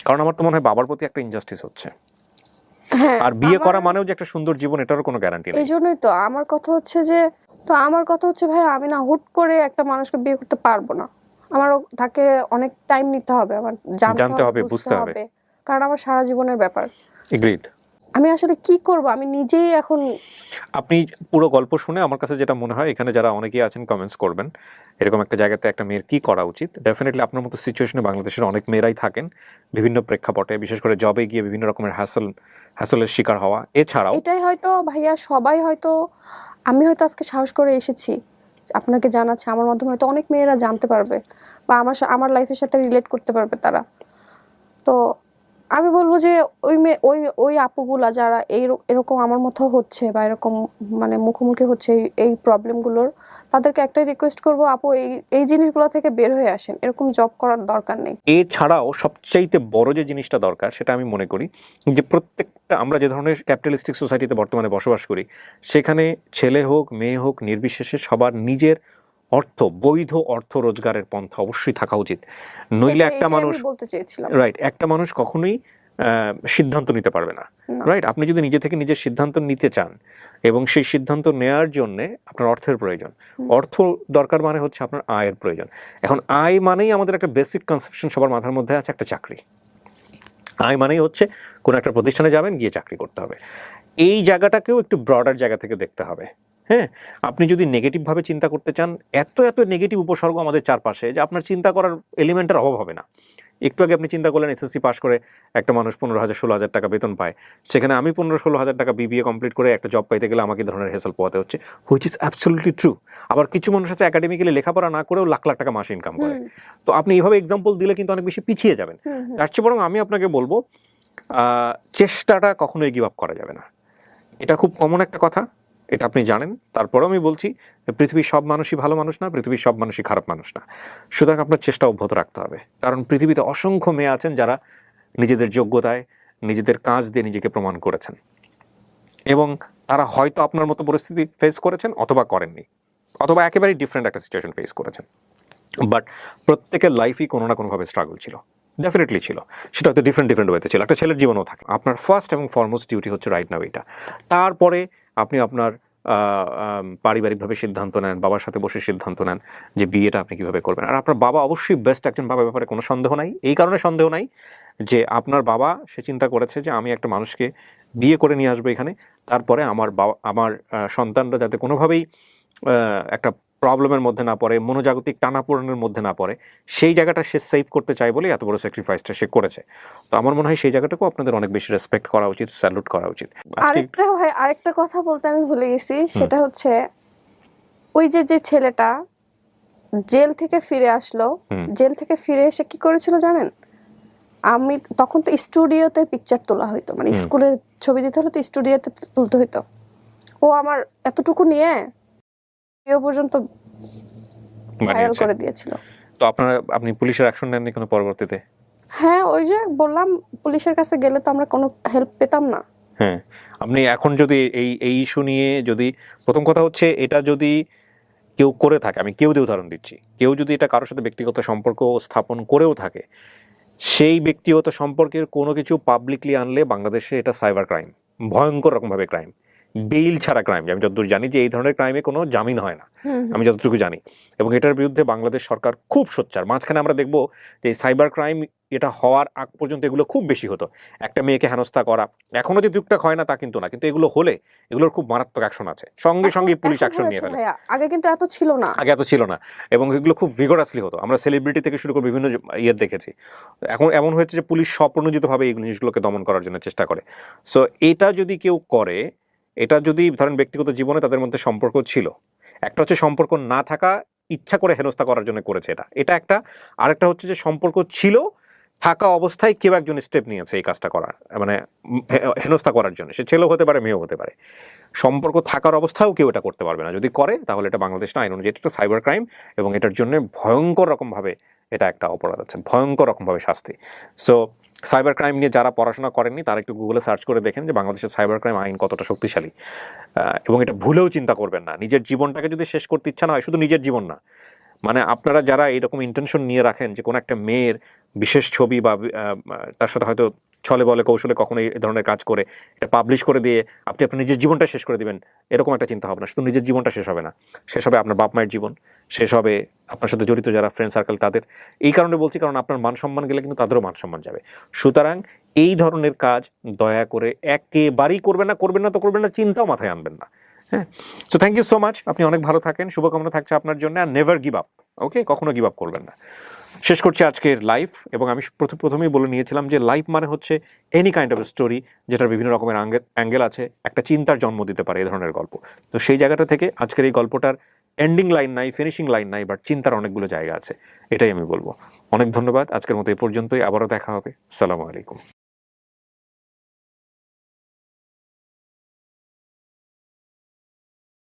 কারণ আমার তো মনে হয় বাবার প্রতি একটা ইনজাস্টিস হচ্ছে, হ্যাঁ, আর বিয়ে করা মানেও যে একটা সুন্দর জীবন, এটারও কোনো গ্যারান্টি নেই। এই জন্যই তো আমার কথা হচ্ছে ভাই, আমি না হুট করে একটা মানুষকে বিয়ে করতে পারবো না। আমার তাকে অনেক টাইম নিতে হবে, আমার জানতে হবে, বুঝতে হবে, কারণ আমার সারা জীবনের ব্যাপার। এগ্রিড। আমি আসলে কি করব, আমি নিজেই এখন। আপনি পুরো গল্প শুনে আমার কাছে যেটা মনে হয়, এখানে যারা অনেকেই আছেন কমেন্টস করবেন, এরকম একটা জায়গাতে একটা মেয়ের কি করা উচিত। ডেফিনেটলি আপনার মতো সিচুয়েশনে বাংলাদেশের অনেক মেয়েরাই থাকেন, বিভিন্ন প্রেক্ষাপটে, বিশেষ করে জবে গিয়ে বিভিন্ন রকমের হ্যাসেলের শিকার হওয়া। এছাড়াও এটাই হয়তো ভাইয়া, সবাই হয়তো, আমি হয়তো আজকে সাহস করে এসেছি আপনাকে জানাচ্ছি, আমার মাধ্যমে হয়তো অনেক মেয়েরা জানতে পারবে বা আমার লাইফের সাথে রিলেট করতে পারবে তারা। তো আমি বলবো যে ওই আপুগুলা যারা এরকম আমার মতো হচ্ছে বা এরকম মানে মুখোমুখি হচ্ছে এই প্রবলেমগুলোর, তাদেরকে একটাই রিকোয়েস্ট করবো, আপু এই জিনিসগুলো থেকে বের হয়ে আসেন, এরকম জব করার দরকার নেই। এছাড়াও সবচাইতে বড় যে জিনিসটা দরকার, সেটা আমি মনে করি যে প্রত্যেকটা, আমরা যে ধরনের ক্যাপিটালিস্টিক সোসাইটিতে বর্তমানে বসবাস করি, সেখানে ছেলে হোক মেয়ে হোক নির্বিশেষে সবার নিজের বৈধ অর্থ রোজগারের পন্থা অবশ্যই থাকা উচিত। নইলে একটা মানুষ, বলতে চেয়েছিলাম, রাইট, একটা মানুষ কখনোই সিদ্ধান্ত নিতে পারবে না। রাইট, আপনি যদি নিজে থেকে নিজের সিদ্ধান্ত নিতে চান এবং সেই সিদ্ধান্ত নেওয়ার জন্য আপনার অর্থের প্রয়োজন, অর্থ দরকার মানে হচ্ছে আপনার আয়ের প্রয়োজন। এখন আয় মানেই আমাদের একটা বেসিক কনসেপশন সবার মাথার মধ্যে আছে, একটা চাকরি। আয় মানেই হচ্ছে কোনো একটা প্রতিষ্ঠানে যাবেন, গিয়ে চাকরি করতে হবে। এই জায়গাটাকেও একটু ব্রডার জায়গা থেকে দেখতে হবে। হ্যাঁ, আপনি যদি নেগেটিভভাবে চিন্তা করতে চান, এত নেগেটিভ উপসর্গ আমাদের চারপাশে যে আপনার চিন্তা করার এলিমেন্টের অভাব হবে না। একটু আগে আপনি চিন্তা করলেন এসএসসি পাস করে একটা মানুষ 15,000-16,000 টাকা বেতন পায়, সেখানে আমি 15-16,000 টাকা বিবিএ কমপ্লিট করে একটা জব পাইতে গেলে আমাকে ধরনের হেসেল পোহাতে হচ্ছে, হুইচ ইজ অ্যাবসলিউটলি ট্রু। আবার কিছু মানুষ আছে একাডেমিক্যালি লেখাপড়া না করেও লাখ লাখ টাকা মাসে ইনকাম করে। তো আপনি এইভাবে এক্সাম্পল দিলে কিন্তু অনেক বেশি পিছিয়ে যাবেন। তার চেয়ে বরং আমি আপনাকে বলবো, চেষ্টাটা কখনোই গিভ আপ করা যাবে না। এটা খুব কমন একটা কথা, এটা আপনি জানেন। তারপরেও আমি বলছি, পৃথিবীর সব মানুষই ভালো মানুষ না, পৃথিবীর সব মানুষই খারাপ মানুষ না। সুতরাং আপনার চেষ্টা অব্যাহত রাখতে হবে, কারণ পৃথিবীতে অসংখ্য মেয়ে আছেন যারা নিজেদের যোগ্যতায়, নিজেদের কাজ দিয়ে নিজেকে প্রমাণ করেছেন, এবং তারা হয়তো আপনার মতো পরিস্থিতি ফেস করেছেন অথবা করেননি, অথবা একেবারেই ডিফারেন্ট একটা সিচুয়েশন ফেস করেছেন। বাট প্রত্যেকের লাইফই কোনো না কোনোভাবে স্ট্রাগল ছিল। ডেফিনেটলি ছিল, সেটা হয়তো ডিফারেন্ট ওয়েতে ছিল, একটা ছেলের জীবনও থাকে। আপনার ফার্স্ট এবং ফরমোস্ট ডিউটি হচ্ছে রাইট নাও এটা। তারপরে আপনি আপনার পারিবারিকভাবে সিদ্ধান্ত নেন, বাবার সাথে বসে সিদ্ধান্ত নেন যে বিয়েটা আপনি কীভাবে করবেন। আর আপনার বাবা অবশ্যই বেস্ট একজন বাবার ব্যাপারে কোনো সন্দেহ নাই। এই কারণে সন্দেহ নাই যে আপনার বাবা সে চিন্তা করেছে যে আমি একটা মানুষকে বিয়ে করে নিয়ে আসবো এখানে, তারপরে আমার সন্তানরা যাতে কোনোভাবেই একটা প্রবলেমের মধ্যে না পড়ে, মনোজাগতিক টানাপোড়েনের মধ্যে না পড়ে, সেই জায়গাটা সে সেভ করতে চায় বলেই এত বড় স্যাক্রিফাইসটা সে করেছে। তো আমার মনে হয় সেই জায়গাটাকেও আপনাদের অনেক বেশি রেসপেক্ট করা উচিত, স্যালুট করা উচিত। আরেকটা কথা বলতে আমি ভুলে গেছি, সেটা হচ্ছে ওই যে ছেলেটা জেল থেকে ফিরে আসলো, জেল থেকে ফিরে এসে কি করেছিল জানেন? আমি তখন তো স্টুডিওতে পিকচার তোলা হইতো, মানে স্কুলের ছবি দিতে হলে তো স্টুডিওতে তুলতে হইতো। ও আমার এতটুকু নিয়ে পর্যন্ত ভাইরাল করে দিয়েছিল। তো আপনি পুলিশের অ্যাকশন নেননি কোনো পরবর্তীতে? হ্যাঁ, ওই যে বললাম পুলিশের কাছে গেলে তো আমরা কোনো হেল্প পেতাম না। হ্যাঁ, আপনি এখন যদি এই ইস্যু নিয়ে যদি, প্রথম কথা হচ্ছে এটা যদি কেউ করে থাকে, আমি কেউ দিয়ে উদাহরণ দিচ্ছি, কেউ যদি এটা কারোর সাথে ব্যক্তিগত সম্পর্ক স্থাপন করেও থাকে, সেই ব্যক্তিগত সম্পর্কের কোনো কিছু পাবলিকলি আনলে বাংলাদেশে এটা সাইবার ক্রাইম, ভয়ঙ্কর রকমভাবে ক্রাইম, বেইল ছাড়া ক্রাইম। আমি যতদূর জানি যে এই ধরনের ক্রাইমে কোনো জামিন হয় না, আমি যতটুকু জানি। এবং এটার বিরুদ্ধে বাংলাদেশ সরকার খুব সোচ্চার। মাঝখানে আমরা দেখব যে সাইবার ক্রাইম এটা হওয়ার আগ পর্যন্ত এগুলো খুব বেশি হতো, একটা মেয়েকে হেনস্থা করা। এখনো যে টুকটাক হয় না তা কিন্তু না, কিন্তু এগুলো হলে এগুলোর খুব মারাত্মক অ্যাকশন আছে, সঙ্গে সঙ্গে পুলিশ অ্যাকশন নিয়ে ফেলে। আগে কিন্তু এত ছিল না, আগে এত ছিল না, এবং এগুলো খুব ভিগোরাসলি হতো। আমরা সেলিব্রিটি থেকে শুরু করে বিভিন্ন ইয়ের দেখেছি। এখন এমন হয়েছে যে পুলিশ স্বপ্রণোদিতভাবে এই জিনিসগুলোকে দমন করার জন্য চেষ্টা করে। সো এটা যদি কেউ করে, এটা যদি ধরেন ব্যক্তিগত জীবনে তাদের মধ্যে সম্পর্ক ছিল, একটা হচ্ছে সম্পর্ক না থাকা, ইচ্ছা করে হেনস্থা করার জন্য করেছে এটা একটা। আরেকটা হচ্ছে যে সম্পর্ক ছিল, থাকা অবস্থায় কেউ একজন স্টেপ নিয়েছে এই কাজটা করার, মানে হেনস্থা করার জন্য। সে ছেলেও হতে পারে, মেয়েও হতে পারে। সম্পর্ক থাকার অবস্থাও কেউ এটা করতে পারবে না। যদি করে তাহলে এটা বাংলাদেশ আইন অনুযায়ী এটা সাইবার ক্রাইম, এবং এটার জন্য ভয়ঙ্কর রকমভাবে এটা একটা অপরাধ আছে, ভয়ঙ্কর রকমভাবে শাস্তি। সো সাইবার ক্রাইম নিয়ে যারা পড়াশোনা করেননি তারা একটু গুগলে সার্চ করে দেখেন যে বাংলাদেশের সাইবার ক্রাইম আইন কতটা শক্তিশালী, এবং এটা ভুলেও চিন্তা করবেন না। নিজের জীবনটাকে যদি শেষ করতে ইচ্ছা না হয়, শুধু নিজের জীবন না, মানে আপনারা যারা এরকম ইন্টেনশন নিয়ে রাখেন যে কোনো একটা মেয়ের বিশেষ ছবি বা তার সাথে হয়তো ছলে বলে কৌশলে কখনো এই ধরনের কাজ করে এটা পাবলিশ করে দিয়ে আপনি আপনার নিজের জীবনটা শেষ করে দিবেন, এরকম একটা চিন্তা ভাবনা। শুধু নিজের জীবনটা শেষ হবে না, শেষ হবে আপনার বাপ মায়ের জীবন, শেষ হবে আপনার সাথে জড়িত যারা ফ্রেন্ড সার্কেল তাদের। এই কারণে বলছি, কারণ আপনার মান সম্মান গেলে কিন্তু তাদেরও মান সম্মান যাবে। সুতরাং এই ধরনের কাজ দয়া করে একেবারেই করবেন না, তো করবেন না, চিন্তাও মাথায় আনবেন না। হ্যাঁ, so thank you so much, আপনি অনেক ভালো থাকেন, শুভকামনা থাকছে আপনার জন্য। আর নেভার গিভ আপ, ওকে, কখনো গিভ আপ করবেন না। শেষ করছি আজকের লাইভ, এবং আমি প্রথমেই বলে নিয়েছিলাম যে লাইভ মানে হচ্ছে এনি কাইন্ড অফ স্টোরি যেটার বিভিন্ন রকমের অ্যাঙ্গেল আছে, একটা চিন্তার জন্ম দিতে পারে এই ধরনের গল্প। তো সেই জায়গাটা থেকে আজকের এই গল্পটার এন্ডিং লাইন নাই, ফিনিশিং লাইন নাই, বাট চিন্তার অনেকগুলো জায়গা আছে, এটাই আমি বলবো। অনেক ধন্যবাদ, আজকের মতো এই পর্যন্তই, আবারও দেখা হবে। আসসালামু আলাইকুম।